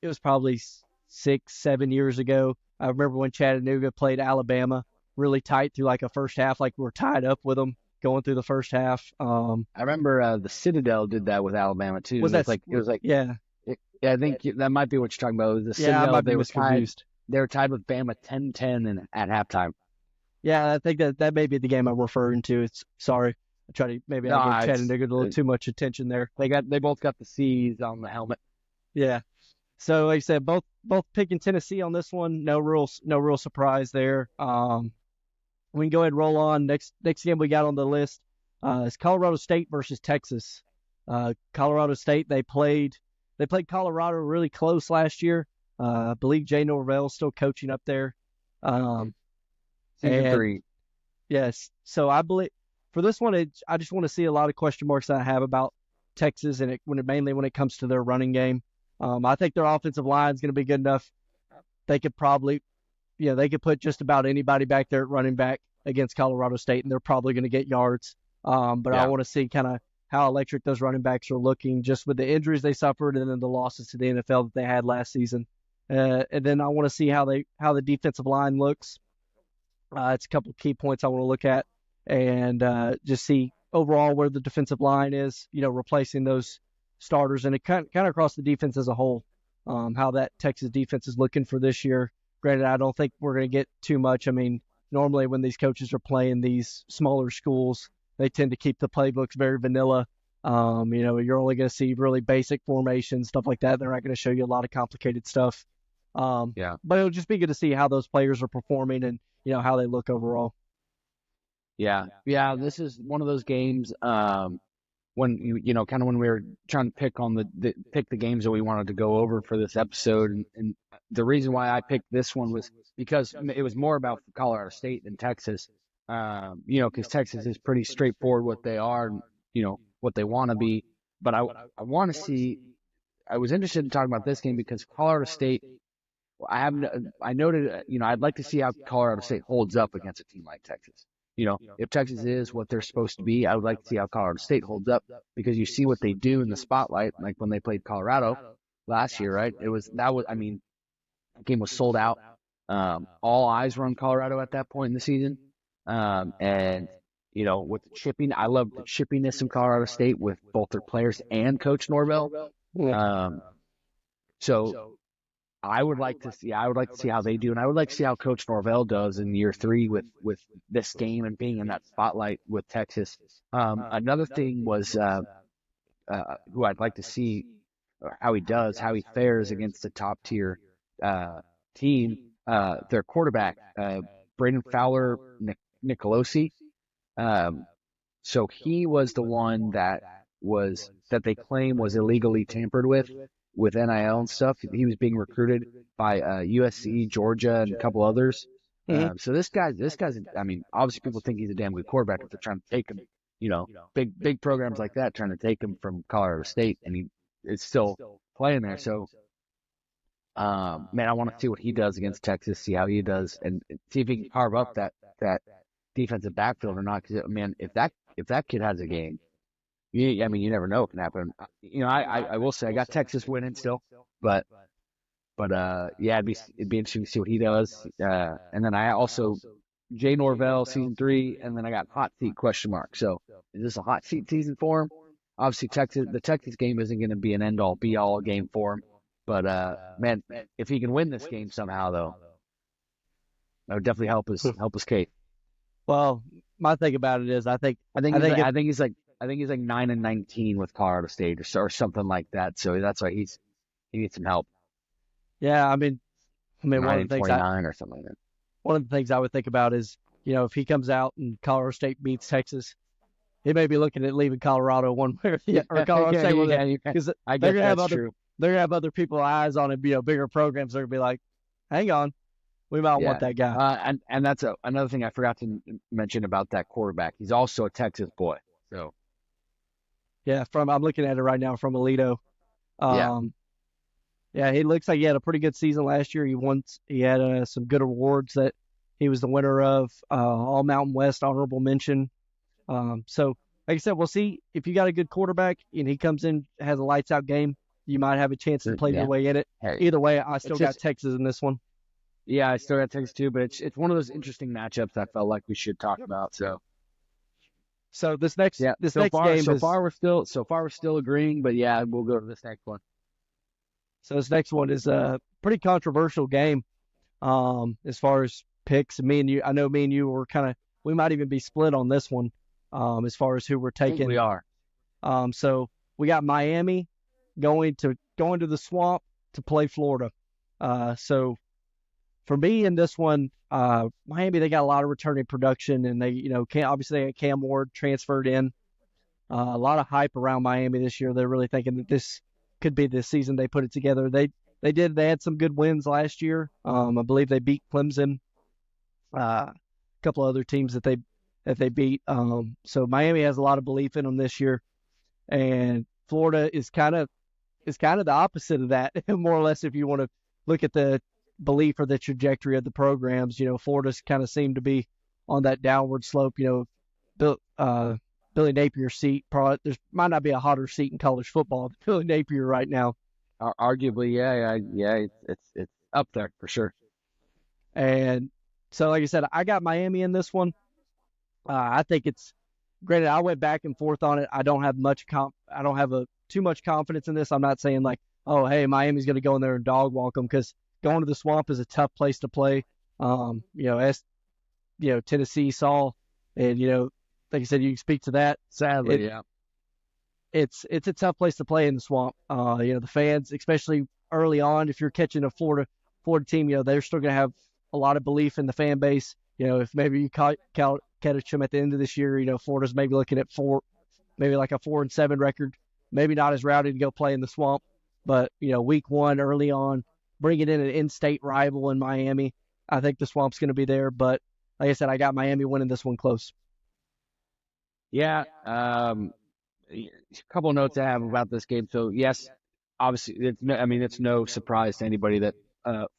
it was probably 6-7 years ago. I remember when Chattanooga played Alabama really tight through like a first half, like we're tied up with them going through the first half. I remember the Citadel did that with Alabama too. Yeah. I think that might be what you're talking about. It was the Yeah, Citadel, they were tied with Bama 10-10 at halftime. Yeah, I think that may be the game I'm referring to. I give Chattanooga a little too much attention there. They both got the C's on the helmet. Yeah. So like I said, both picking Tennessee on this one. No real surprise there. We can go ahead and roll on. Next game we got on the list is Colorado State versus Texas. Colorado State, they played Colorado really close last year. I believe Jay Norvell's still coaching up there. Season 3. Yes. So I believe for this one, I just want to see a lot of question marks that I have about Texas, and mainly when it comes to their running game. I think their offensive line is going to be good enough. They could probably, they could put just about anybody back there at running back against Colorado State, and they're probably going to get yards. But I want to see kind of how electric those running backs are looking just with the injuries they suffered and then the losses to the NFL that they had last season. And then I want to see how the defensive line looks. It's a couple of key points I want to look at, and just see overall where the defensive line is, replacing those starters, and it kind of across the defense as a whole, how that Texas defense is looking for this year. Granted, I don't think we're going to get too much. I mean, normally when these coaches are playing these smaller schools, they tend to keep the playbooks very vanilla. You're only going to see really basic formations, stuff like that. They're not going to show you a lot of complicated stuff. But it'll just be good to see how those players are performing and, how they look overall. Yeah. This is one of those games when kind of when we were trying to pick on pick the games that we wanted to go over for this episode, and the reason why I picked this one was because it was more about Colorado State than Texas. Because Texas is pretty straightforward what they are, what they want to be. But I want to see. I was interested in talking about this game because Colorado State. I noted, I'd like to see how Colorado State holds up against a team like Texas. If Texas is what they're supposed to be, I would like to see how Colorado State holds up because you see what they do in the spotlight, like when they played Colorado last year, right? The game was sold out. All eyes were on Colorado at that point in the season. And with the chipping, I love the chippiness in Colorado State with both their players and Coach Norvell. So I would like to see how they do, and I would like to see how Coach Norvell does in year 3 with this game and being in that spotlight with Texas. Another thing was who I'd like to see how he fares against the top tier team. Their quarterback, Braden Fowler Nicolosi. So he was the one that they claim was illegally tampered with NIL and stuff. He was being recruited by USC, Georgia, and a couple others. So this guy's. I mean, obviously people think he's a damn good quarterback if they're trying to take him. Big programs like that trying to take him from Colorado State, and he is still playing there. So, man, I want to see what he does against Texas. See how he does, and see if he can carve up that defensive backfield or not. Because man, if that kid has a game. You never know what can happen. I will say I got Texas winning still, but it'd be interesting to see what he does. And then I also Jay Norvell season 3, and then I got hot seat ? So is this a hot seat season for him? Obviously, the Texas game isn't going to be an end all be all game for him, but man, if he can win this game somehow, though, that would definitely help his case. Well, my thing about it is I think he's like 9-19 with Colorado State or something like that. So that's why he needs some help. Yeah, I mean, one of the things or something like that. One of the things I would think about is, if he comes out and Colorado State beats Texas, he may be looking at leaving Colorado one way or Colorado State because they're gonna have other people's eyes on him. Bigger programs are gonna be like, hang on, we might want that guy. And that's another thing I forgot to mention about that quarterback. He's also a Texas boy. So. Yeah, I'm looking at it right now from Alito. He looks like he had a pretty good season last year. He had some good awards that he was the winner of, All Mountain West honorable mention. So like I said, we'll see if you got a good quarterback and he comes in, has a lights out game, you might have a chance to play your way in it. Either way, I still got Texas in this one. Yeah, I still got Texas too, but it's one of those interesting matchups I felt like we should talk about. So this next game so far we're still agreeing, but yeah, we'll go to this next one. So this next one is a pretty controversial game, as far as picks. I know me and you were we might even be split on this one, as far as who we're taking. We are. So we got Miami going to the Swamp to play Florida. So for me in this one, Miami, they got a lot of returning production, and they got Cam Ward transferred in. A lot of hype around Miami this year. They're really thinking that this could be the season they put it together. They had some good wins last year. I believe they beat Clemson, a couple other teams that they beat. So Miami has a lot of belief in them this year, and Florida is kind of is kind of the opposite of that, more or less, if you want to look at the belief or the trajectory of the programs. Florida's kind of seemed to be on that downward slope. Billy Napier's seat, probably there might not be a hotter seat in college football than Billy Napier right now. Arguably, yeah. It's up there for sure. And so, like I said, I got Miami in this one. I think it's granted. I went back and forth on it. I don't have I don't have too much confidence in this. I'm not saying like, oh, hey, Miami's going to go in there and dog walk them, because going to the Swamp is a tough place to play. As Tennessee saw, and like I said, you can speak to that. Sadly, yeah. It's a tough place to play in the Swamp. The fans, especially early on, if you're catching a Florida team, they're still going to have a lot of belief in the fan base. If maybe you catch them at the end of this year, Florida's maybe looking at maybe like a 4-7 record, maybe not as rowdy to go play in the Swamp, but week one early on, bringing in an in-state rival in Miami, I think the Swamp's going to be there. But like I said, I got Miami winning this one close. Yeah. A couple of notes I have about this game. So yes, obviously, it's no surprise to anybody that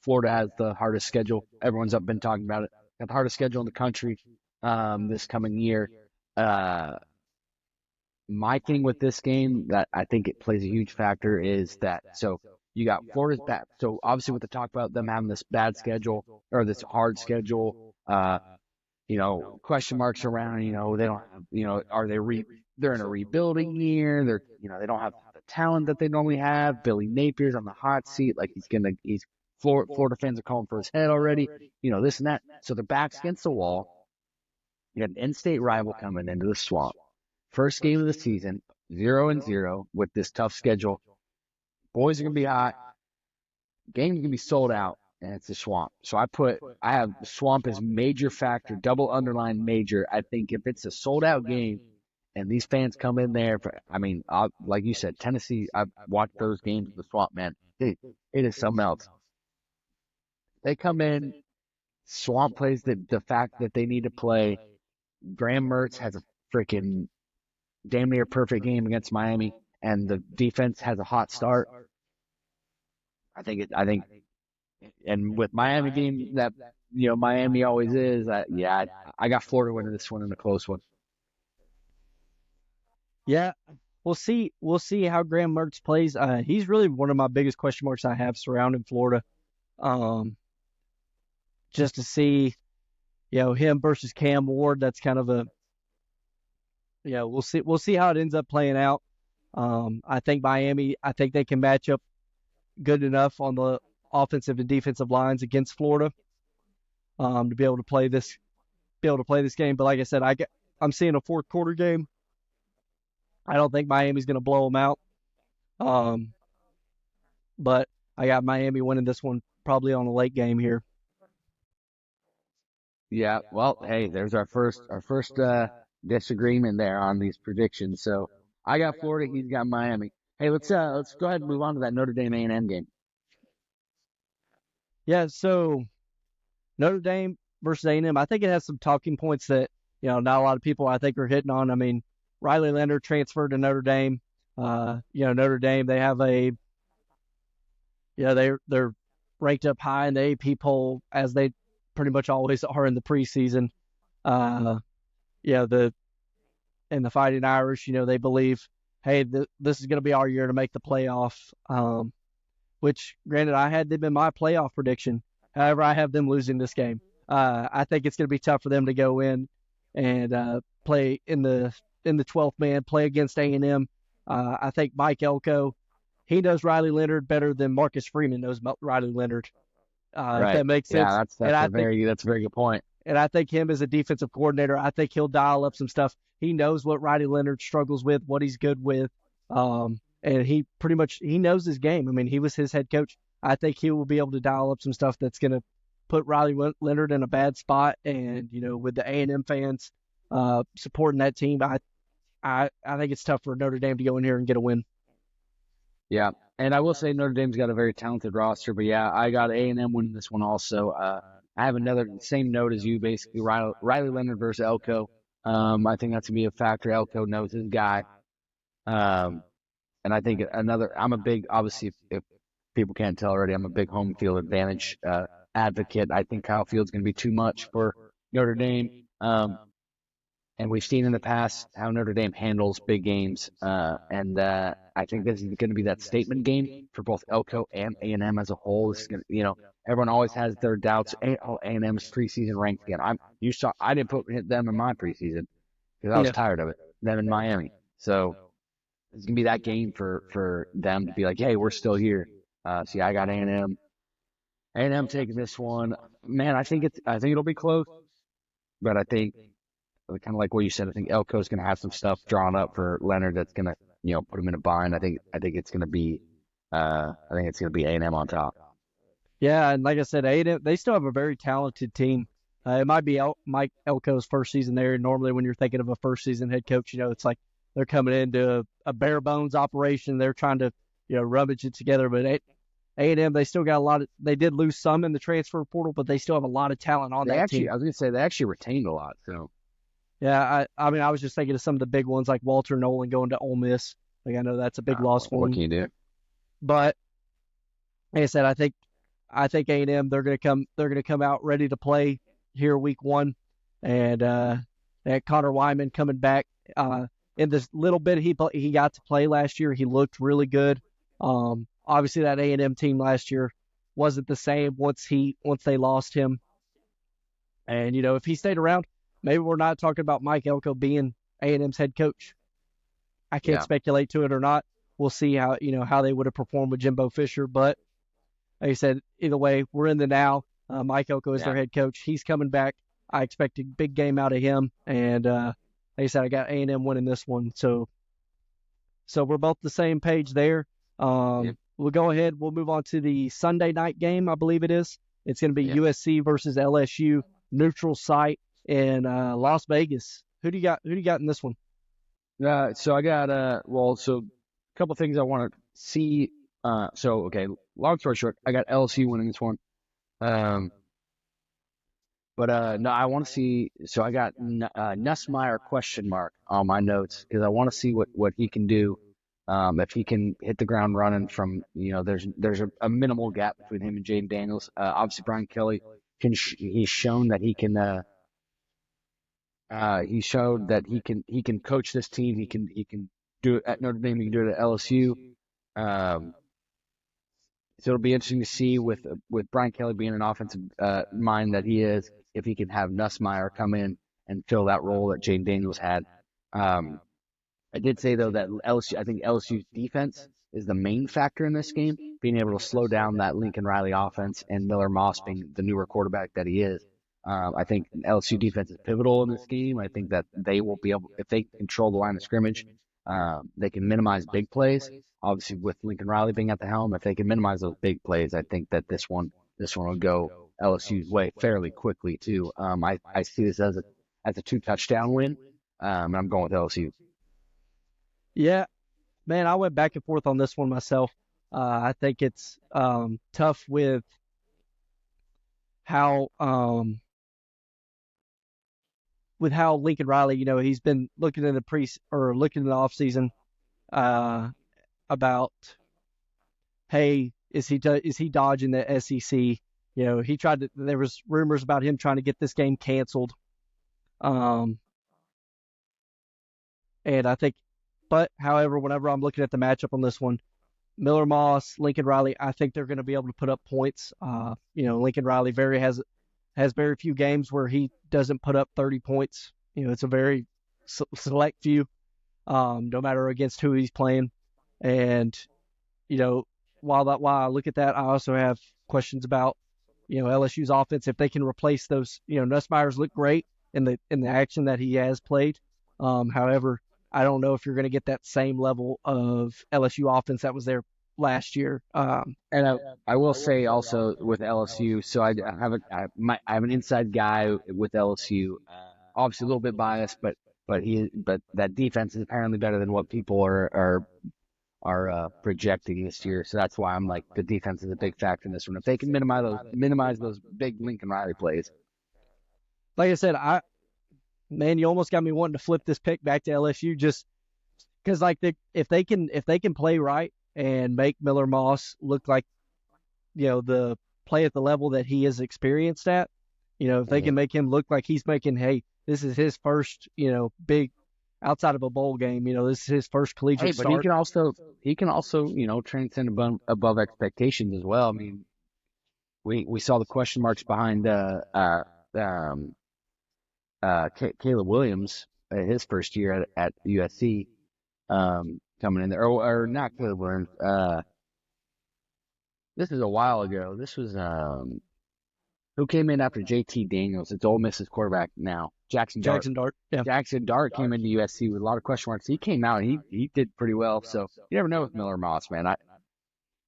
Florida has the hardest schedule. Everyone's been talking about it. Got the hardest schedule in the country this coming year. My thing with this game that I think it plays a huge factor is that, so you got Florida's bad. So obviously with the talk about them having this bad schedule or this hard schedule, question marks around, they don't have, are they're in a rebuilding year. They don't have the talent that they normally have. Billy Napier's on the hot seat. Like Florida fans are calling for his head already, this and that. So their back's against the wall. You got an in-state rival coming into the Swamp. First game of the season, 0-0 with this tough schedule. Boys are going to be hot. Game's going to be sold out, and it's the Swamp. So I have the Swamp as major factor, double underline major. I think if it's a sold-out game and these fans come in there, like you said, Tennessee, I've watched those games in the Swamp, man. It is something else. They come in, Swamp plays the fact that they need to play. Graham Mertz has a freaking damn near perfect game against Miami, and the defense has a hot start. I think, and with Miami being that, Miami always is, I got Florida winning this one in a close one. Yeah, we'll see how Graham Mertz plays. He's really one of my biggest question marks I have surrounding Florida. Just to see, him versus Cam Ward, that's kind of we'll see how it ends up playing out. I think Miami, they can match up good enough on the offensive and defensive lines against Florida to be able to play this game. But like I said, I'm seeing a fourth quarter game. I don't think Miami's going to blow them out. But I got Miami winning this one probably on a late game here. Yeah, well, hey, there's our first disagreement there on these predictions. So I got Florida, he's got Miami. Hey, let's go ahead and move on to that Notre Dame A&M game. Yeah, so Notre Dame versus A&M, I think it has some talking points that not a lot of people I think are hitting on. I mean, Riley Leonard transferred to Notre Dame. Notre Dame, they have they're ranked up high in the AP poll, as they pretty much always are in the preseason. The Fighting Irish, they believe, hey, this is going to be our year to make the playoff. Which, granted, I had them in my playoff prediction. However, I have them losing this game. I think it's going to be tough for them to go in and play in the 12th man, play against A&M. I think Mike Elko, he knows Riley Leonard better than Marcus Freeman knows Riley Leonard. Right. If that makes sense. Yeah, that's a very good point. And I think him as a defensive coordinator, I think he'll dial up some stuff. He knows what Riley Leonard struggles with, what he's good with. And he knows his game. I mean, he was his head coach. I think he will be able to dial up some stuff that's going to put Riley Leonard in a bad spot. And, with the A&M fans supporting that team, I think it's tough for Notre Dame to go in here and get a win. Yeah, and I will say Notre Dame's got a very talented roster, but yeah, I got A&M winning this one also. I have another same note as you, basically Riley Leonard versus Elko. I think that's gonna be a factor. Elko knows his guy. I think I'm a big, obviously, if people can't tell already, I'm a big home field advantage advocate. I think Kyle Fields going to be too much for Notre Dame. And we've seen in the past how Notre Dame handles big games. And I think this is going to be that statement game for both Elko and A&M as a whole. This is going to, everyone always has their doubts. A&M's preseason ranked again. I didn't put them in my preseason because I was Yeah. tired of it. Them in Miami. So it's going to be that game for them to be like, hey, we're still here. See, I got A&M. A&M taking this one. Man, I think it'll be close, but I think kind of like what you said, I think Elko's going to have some stuff drawn up for Leonard that's going to, put him in a bind. I think it's going to be, A&M on top. Yeah, and like I said, A&M, they still have a very talented team. It might be Mike Elko's first season there. Normally, when you're thinking of a first season head coach, it's like they're coming into a bare bones operation. They're trying to, rummage it together. But A&M, they still got a lot of. They did lose some in the transfer portal, but they still have a lot of talent on that team. I was going to say they actually retained a lot. So yeah, I mean, I was just thinking of some of the big ones like Walter Nolan going to Ole Miss. Like I know that's a big loss for what them. can you do? But like I said, I think A&M they're going to come out ready to play here week 1, and that Connor Wyman coming back in this little bit he got to play last year. He looked really good. Obviously that A&M team last year wasn't the same once they lost him. And if he stayed around, maybe we're not talking about Mike Elko being A&M's head coach. I can't speculate to it or not. We'll see how they would have performed with Jimbo Fisher, but like I said, either way, we're in the now. Mike Elko is their head coach. He's coming back. I expect a big game out of him. And like I said, I got A&M winning this one. So we're both the same page there. We'll go ahead. We'll move on to the Sunday night game, I believe it is. It's going to be USC versus LSU, neutral site in Las Vegas. Who do you got in this one? So I got so a couple things I want to see. Okay, long story short, I got LSU winning this one. But no, I want to see. So I got Nussmeier question mark on my notes because I want to see what he can do. If he can hit the ground running from, there's a minimal gap between him and Jaden Daniels. Obviously Brian Kelly he's shown that he can. He showed that he can coach this team. He can do it at Notre Dame. He can do it at LSU. So it'll be interesting to see with Brian Kelly being an offensive mind that he is, if he can have Nussmeier come in and fill that role that Jaden Daniels had. I did say though that I think LSU's defense is the main factor in this game, being able to slow down that Lincoln Riley offense and Miller Moss being the newer quarterback that he is. I think LSU defense is pivotal in this game. I think that they will be able, if they control the line of scrimmage, they can minimize big plays. Obviously, with Lincoln Riley being at the helm, if they can minimize those big plays, I think that this one will go LSU's way fairly quickly too. I see this as a 2-touchdown win, and I'm going with LSU. Yeah, man, I went back and forth on this one myself. I think it's tough with how Lincoln Riley, he's been looking in the off season about, hey, is he dodging the SEC? There was rumors about him trying to get this game canceled. And I think, but however, whenever I'm looking at the matchup on this one, Miller Moss, Lincoln Riley, I think they're going to be able to put up points. Lincoln Riley has very few games where he doesn't put up 30 points. It's a very select few, no matter against who he's playing. And, while I look at that, I also have questions about, LSU's offense. If they can replace those, Nussmeier's look great in the action that he has played. However, I don't know if you're going to get that same level of LSU offense that was there last year. And I will say also with LSU, so I have an inside guy with LSU, obviously a little bit biased, but that defense is apparently better than what people are projecting this year. So that's why I'm like, the defense is a big factor in this one. If they can minimize those big Lincoln Riley plays. Like I said, you almost got me wanting to flip this pick back to LSU. Just because like if they can play right and make Miller Moss look like the play at the level that he is experienced at, if they can make him look like he's making, hey, this is his first big outside of a bowl game, this is his first Hey, collegiate but he start. can also transcend above expectations as well. I mean, we saw the question marks behind Caleb Williams his first year at USC, coming in there, or not Caleb Williams. This is a while ago. This was who came in after JT Daniels? It's Ole Miss's quarterback now, Jackson Dart. Jackson Dart. Yeah. Jackson Dart came into USC with a lot of question marks. He came out and he did pretty well. So you never know with Miller Moss, man.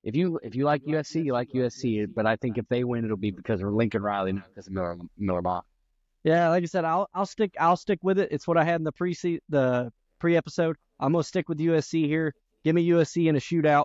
If you like USC, you like USC. But I think if they win, it'll be because of Lincoln Riley, not because of Miller Moss. Yeah, like I said, I'll stick with it. It's what I had in the pre-episode. I'm gonna stick with USC here. Give me USC in a shootout.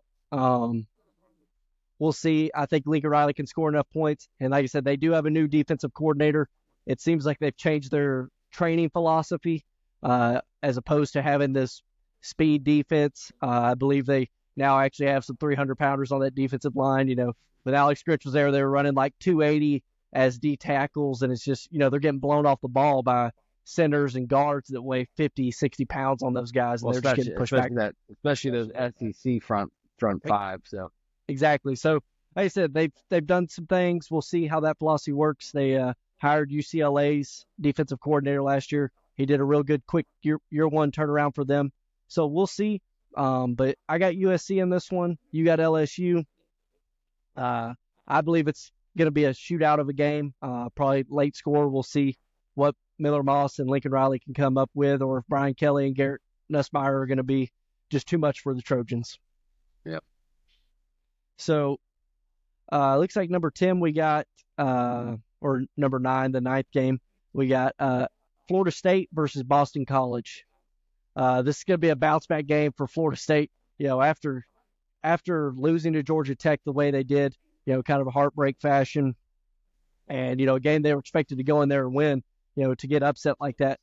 We'll see. I think Lincoln Riley can score enough points. And like I said, they do have a new defensive coordinator. It seems like they've changed their training philosophy as opposed to having this speed defense. I believe they now actually have some 300-pounders on that defensive line. When Alex Grinch was there, they were running like 280 as D tackles. And it's just, they're getting blown off the ball by centers and guards that weigh 50, 60 pounds on those guys. And Well, they're just getting pushed back. Especially those SEC front five. So. Exactly. So, like I said, they've done some things. We'll see how that philosophy works. They hired UCLA's defensive coordinator last year. He did a real good quick year one turnaround for them. So we'll see. But I got USC in this one. You got LSU. I believe it's going to be a shootout of a game. Probably late score. We'll see what Miller Moss and Lincoln Riley can come up with, or if Brian Kelly and Garrett Nussmeier are going to be just too much for the Trojans. Yep. So, looks like number 10 we got, or number 9, the ninth game, we got Florida State versus Boston College. This is going to be a bounce back game for Florida State. After losing to Georgia Tech the way they did, kind of a heartbreak fashion, and a game they were expected to go in there and win, to get upset like that.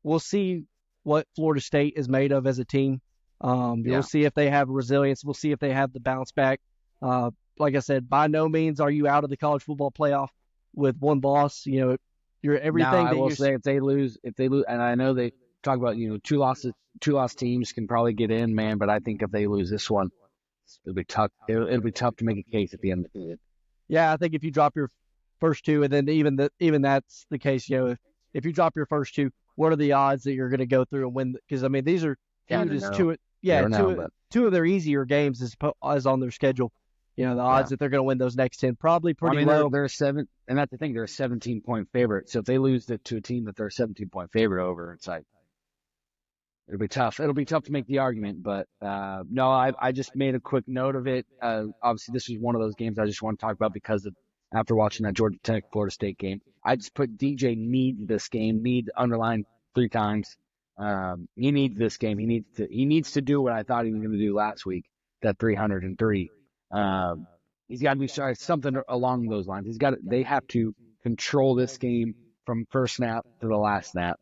We'll see what Florida State is made of as a team. We'll see if they have resilience. We'll see if they have the bounce back. Like I said, by no means are you out of the college football playoff with one loss. You're everything. Now, I will say if they lose, and I know they talk about two loss teams can probably get in, man. But I think if they lose this one, it'll be tough. It'll be tough to make a case at the end of the season. Yeah, I think if you drop your first two, and then even that's the case. If you drop your first two, what are the odds that you're going to go through and win? Because I mean, these are two of their easier games is on their schedule. The odds that they're going to win those next 10 probably pretty low. They're 7, and that's the thing. They're a 17-point favorite. So if they lose to a team that they're a 17-point favorite over, it's like it'll be tough. It'll be tough to make the argument. But no, I just made a quick note of it. Obviously, this was one of those games I just want to talk about because of after watching that Georgia Tech Florida State game. I just put DJ needs this game. Need underlined 3 times. He needs this game. He needs to do what I thought he was going to do last week. That 303. He's got to do something along those lines. They have to control this game from first snap to the last snap.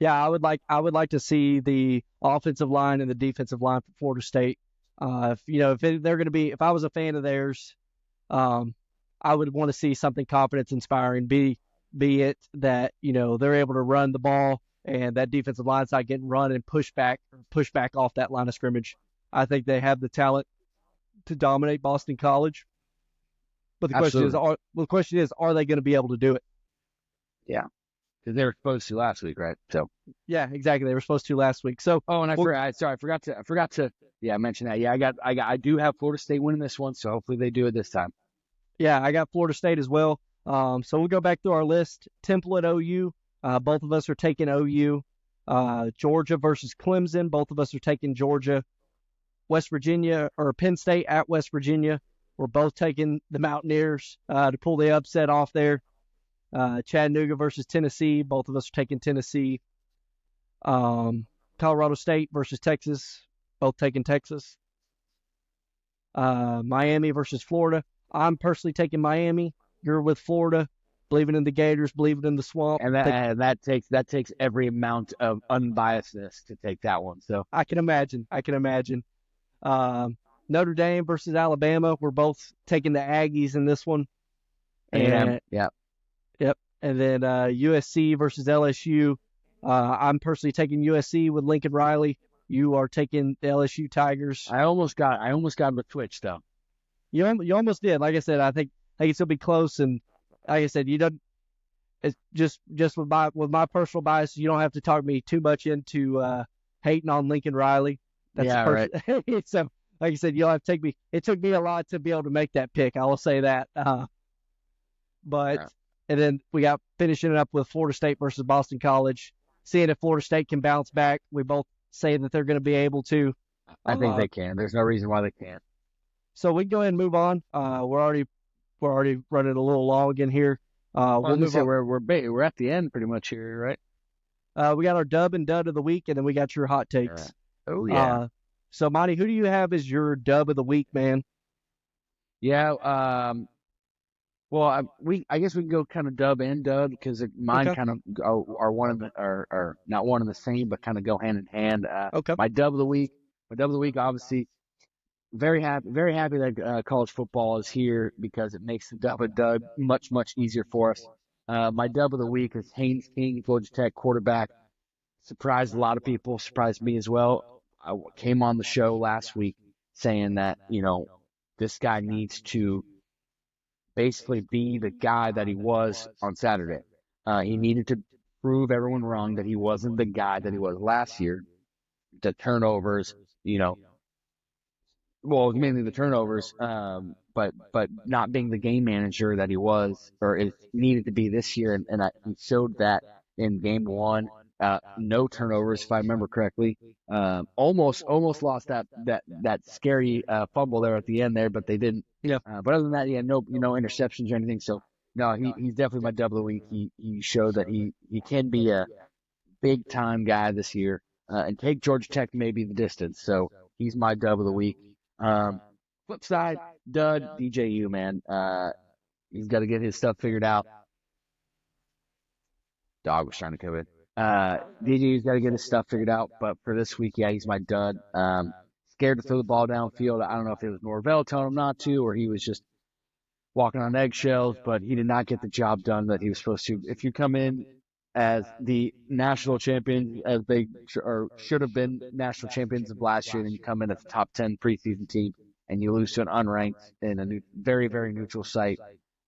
Yeah, I would like to see the offensive line and the defensive line for Florida State. If I was a fan of theirs, I would want to see something confidence inspiring. Be it that they're able to run the ball and that defensive line's not getting run and push back off that line of scrimmage. I think they have the talent to dominate Boston College. But the question is, are they going to be able to do it? Yeah, because they were supposed to last week, right? So yeah, exactly. They were supposed to last week. So I forgot to mention that. Yeah, I do have Florida State winning this one, so hopefully they do it this time. Yeah, I got Florida State as well. So we'll go back through our list. Temple at OU. Both of us are taking OU. Georgia versus Clemson. Both of us are taking Georgia. West Virginia or Penn State at West Virginia. We're both taking the Mountaineers to pull the upset off there. Chattanooga versus Tennessee. Both of us are taking Tennessee. Colorado State versus Texas. Both taking Texas. Miami versus Florida. I'm personally taking Miami. You're with Florida. believing in the Gators, believing in the Swamp. And that takes every amount of unbiasedness to take that one. So I can imagine. Notre Dame versus Alabama. We're both taking the Aggies in this one. And yeah. Yep. And then USC versus LSU. I'm personally taking USC with Lincoln Riley. You are taking the LSU Tigers. I almost got the Twitch though. You almost did. Like I said, I think it'll be close. And like I said, you don't. It's just with my personal bias, you don't have to talk me too much into hating on Lincoln Riley. Right. So, like I said, you'll have to take me. It took me a lot to be able to make that pick. I will say that. And then we got finishing it up with Florida State versus Boston College. Seeing if Florida State can bounce back. We both say that they're going to be able to. I think they can. There's no reason why they can't. So we can go ahead and move on. We're already running a little long in here. We'll move on. We're at the end pretty much here, right? We got our dub and dud of the week, and then we got your hot takes. Right. Oh yeah. So Monty, who do you have as your dub of the week, man? Yeah. Well, I guess we can go kind of dub and dud because mine kind of are one of the are not one and the same, but kind of go hand in hand. Okay. My dub of the week, obviously, very happy that college football is here because it makes the dub and dud much easier for us. My dub of the week is Haynes King, Georgia Tech quarterback. Surprised a lot of people, surprised me as well. I came on the show last week saying that this guy needs to basically be the guy that he was on Saturday. He needed to prove everyone wrong that he wasn't the guy that he was last year. The turnovers, well, mainly the turnovers, but not being the game manager that he was or is needed to be this year, and he showed that in game one. No turnovers, if I remember correctly. Almost lost that scary fumble there at the end there, but they didn't. Yeah. But other than that, no interceptions or anything. So no, he's definitely my dub of the week. He showed that he can be a big time guy this year and take Georgia Tech maybe the distance. So he's my dub of the week. Flip side, dud, DJU, man. He's got to get his stuff figured out. Dog was trying to come in. DJU's got to get his stuff figured out, but for this week, yeah, he's my dud. Scared to throw the ball downfield. I don't know if it was Norvell telling him not to, or he was just walking on eggshells, but he did not get the job done that he was supposed to. If you come in as the national champion, as they should have been national champions of last year, and you come in as a top 10 preseason team, and you lose to an unranked in a very, very neutral site,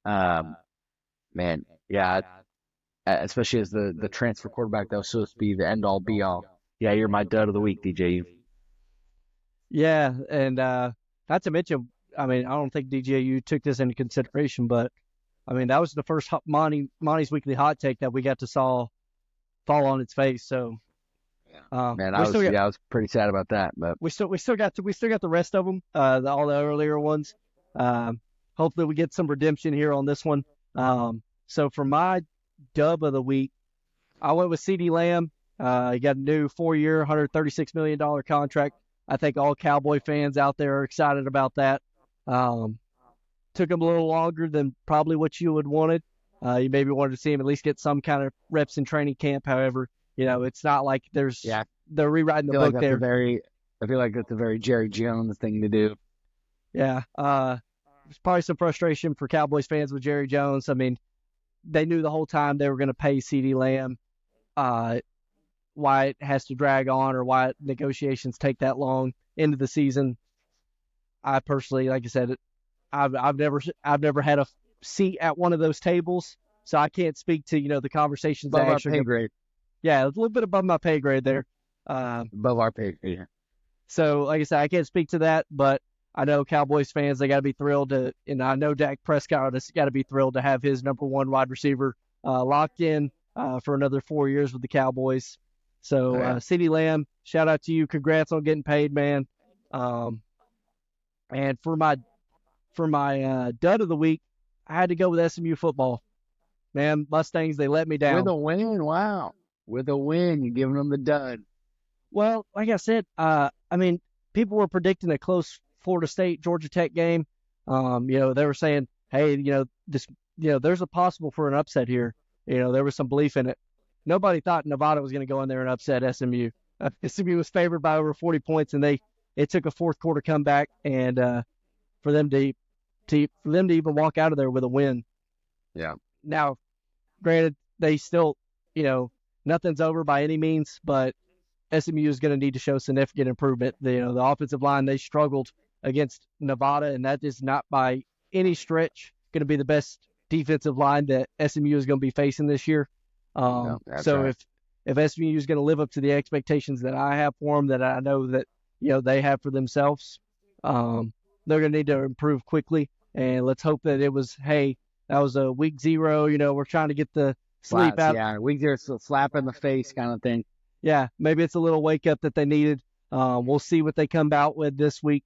man, yeah, especially as the transfer quarterback that was supposed to be the end-all, be-all. Yeah, you're my dud of the week, DJU. Yeah, and not to mention, I mean, I don't think DJU took this into consideration, but, I mean, that was the first Monty's Weekly Hot Take that we got to saw fall on its face. So, man, I was pretty sad about that, but we still got the rest of them, all the earlier ones. Hopefully, we get some redemption here on this one. So for my dub of the week, I went with CeeDee Lamb. He got a new 4-year, $136 million contract. I think all Cowboy fans out there are excited about that. Took him a little longer than probably what you would wanted. You maybe wanted to see him at least get some kind of reps in training camp. However, it's not like they're rewriting the book there. I feel like that's a very Jerry Jones thing to do. Yeah. There's probably some frustration for Cowboys fans with Jerry Jones. I mean, they knew the whole time they were going to pay CeeDee Lamb. Why it has to drag on or why negotiations take that long into the season. I personally, like I said, I've never had a seat at one of those tables, so I can't speak to the conversations. Above our pay grade. Yeah, a little bit above my pay grade there. Above our pay grade. Yeah. So, like I said, I can't speak to that, but I know Cowboys fans, they got to be thrilled to, and I know Dak Prescott has got to be thrilled to have his number one wide receiver locked in for another 4 years with the Cowboys. So, CeeDee Lamb, shout out to you. Congrats on getting paid, man. And for my dud of the week, I had to go with SMU football. Man, Mustangs, they let me down. With a win, wow. With a win, you're giving them the dud. Well, like I said, I mean, people were predicting a close Florida State Georgia Tech game. They were saying, hey, this there's a possible for an upset here. There was some belief in it. Nobody thought Nevada was going to go in there and upset SMU. SMU was favored by over 40 points, and it took a fourth quarter comeback, and for them to even walk out of there with a win. Yeah. Now, granted, they still, nothing's over by any means, but SMU is going to need to show significant improvement. The offensive line, they struggled against Nevada, and that is not by any stretch going to be the best defensive line that SMU is going to be facing this year. So right. if SMU is going to live up to the expectations that I have for them, that I know that they have for themselves, they're going to need to improve quickly. And let's hope that that was a week 0. We're trying to get the sleep out. Yeah, week 0, so slap in the face kind of thing. Yeah, maybe it's a little wake up that they needed. We'll see what they come out with this week.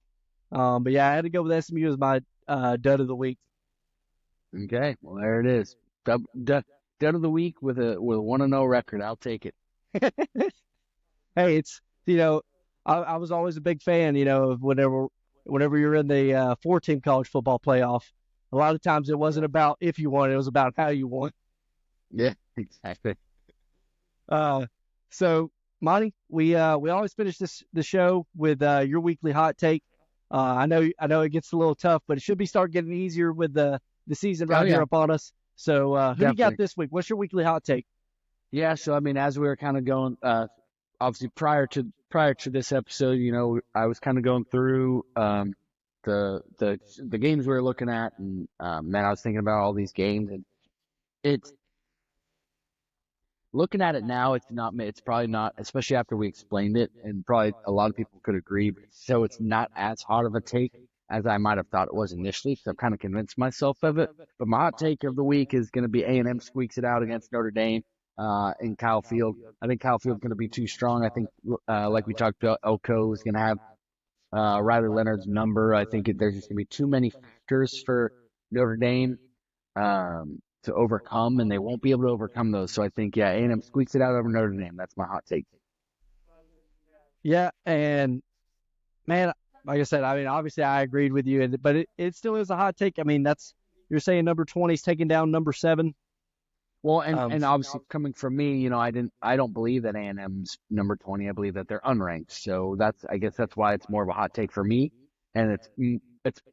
But yeah, I had to go with SMU as my dud of the week. Okay, well there it is. Dud of the week with a 1-0 record. I'll take it. Hey, it's I was always a big fan. Of whenever you're in the 4-team college football playoff, a lot of times it wasn't about if you won, it was about how you won. Yeah, exactly. So Monty, we always finish the show with your weekly hot take. I know it gets a little tough, but it should be starting getting easier with the season here upon us. So who do you got this week? What's your weekly hot take? Yeah, so I mean, as we were kind of going, obviously prior to this episode, I was kind of going through the games we were looking at, and man, I was thinking about all these games, and it's looking at it now, it's probably not, especially after we explained it, and probably a lot of people could agree. So it's not as hot of a take as I might have thought it was initially, because I've kind of convinced myself of it. But my hot take of the week is going to be A&M squeaks it out against Notre Dame in Kyle Field. I think Kyle Field's going to be too strong. I think, like we talked about, Elko is going to have Riley Leonard's number. I think there's just going to be too many factors for Notre Dame to overcome, and they won't be able to overcome those. So I think, A&M squeaks it out over Notre Dame. That's my hot take. Yeah, and man, like I said, I mean, obviously I agreed with you, but it still is a hot take. I mean, you're saying number 20 is taking down number 7. Well, and obviously coming from me, I don't believe that A&M's number 20. I believe that they're unranked. So I guess that's why it's more of a hot take for me. And it's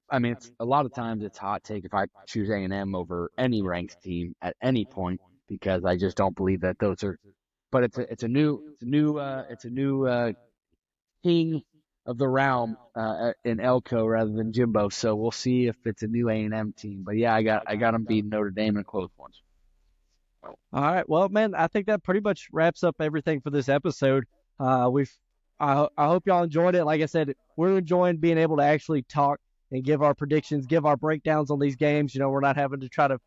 a lot of times it's a hot take if I choose A&M over any ranked team at any point, because I just don't believe that those are. But it's a new king of the realm in Elko rather than Jimbo. So we'll see if it's a new A&M team. But yeah, I got them beating Notre Dame in close ones. All right. Well, man, I think that pretty much wraps up everything for this episode. I hope y'all enjoyed it. Like I said, we're enjoying being able to actually talk and give our predictions, give our breakdowns on these games. We're not having to try to,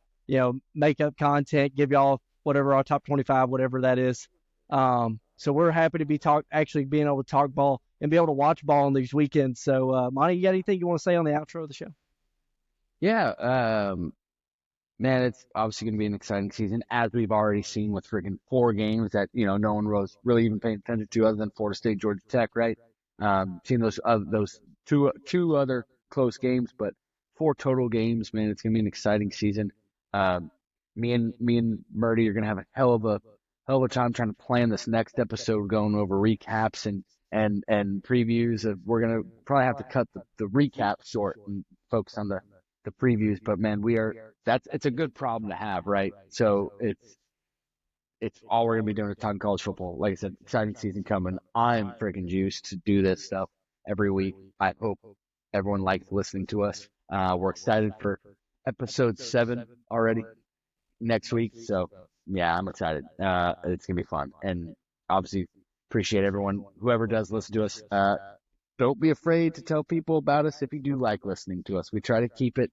make up content, give y'all whatever our top 25, whatever that is. So we're happy to be actually being able to talk ball and be able to watch ball on these weekends. So, Monty, you got anything you want to say on the outro of the show? Yeah. Man, it's obviously going to be an exciting season, as we've already seen with freaking 4 games that, no one was really even paying attention to other than Florida State, Georgia Tech, right? Seen those two other close games, but 4 total games, man, it's going to be an exciting season. Me and Murdy are going to have a hell of a time trying to plan this next episode, going over recaps and previews. We're going to probably have to cut the recap short and focus on the previews, but man, it's a good problem to have, right? So it's all we're gonna be doing is talking college football. Like I said, exciting season coming. I'm freaking juiced to do this stuff every week. I hope everyone likes listening to us. We're excited for episode 7 already next week. So yeah, I'm excited. It's gonna be fun, and obviously appreciate everyone, whoever does listen to us. Don't be afraid to tell people about us if you do like listening to us. We try to keep it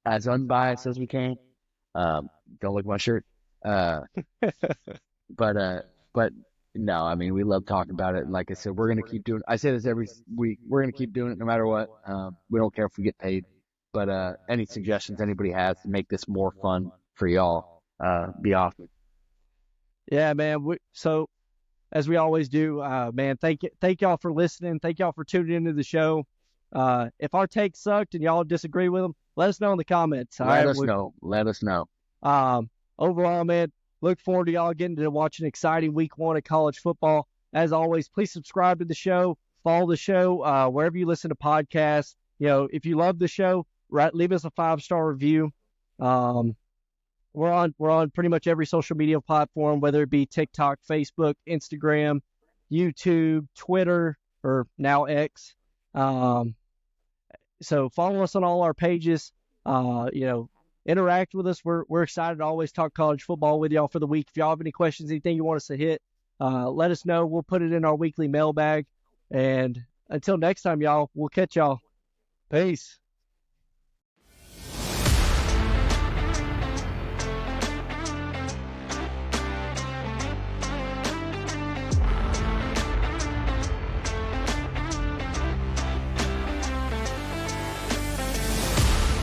as unbiased as we can. Don't look at my shirt. But no, I mean, we love talking about it. And like I said, we're going to keep doing it. I say this every week. We're going to keep doing it no matter what. We don't care if we get paid. But any suggestions anybody has to make this more fun for y'all, be awesome. Yeah, man. So as we always do, man, thank y'all for listening. Thank y'all for tuning into the show. If our takes sucked and y'all disagree with them, let us know in the comments. Let us know. Let us know. Overall, man, look forward to y'all getting to watch an exciting week 1 of college football. As always, please subscribe to the show, follow the show wherever you listen to podcasts. If you love the show, leave us a 5-star review. We're on pretty much every social media platform, whether it be TikTok, Facebook, Instagram, YouTube, Twitter, or now X. So follow us on all our pages. Interact with us. We're excited to always talk college football with y'all for the week. If y'all have any questions, anything you want us to hit, let us know. We'll put it in our weekly mailbag. And until next time, y'all, we'll catch y'all. Peace.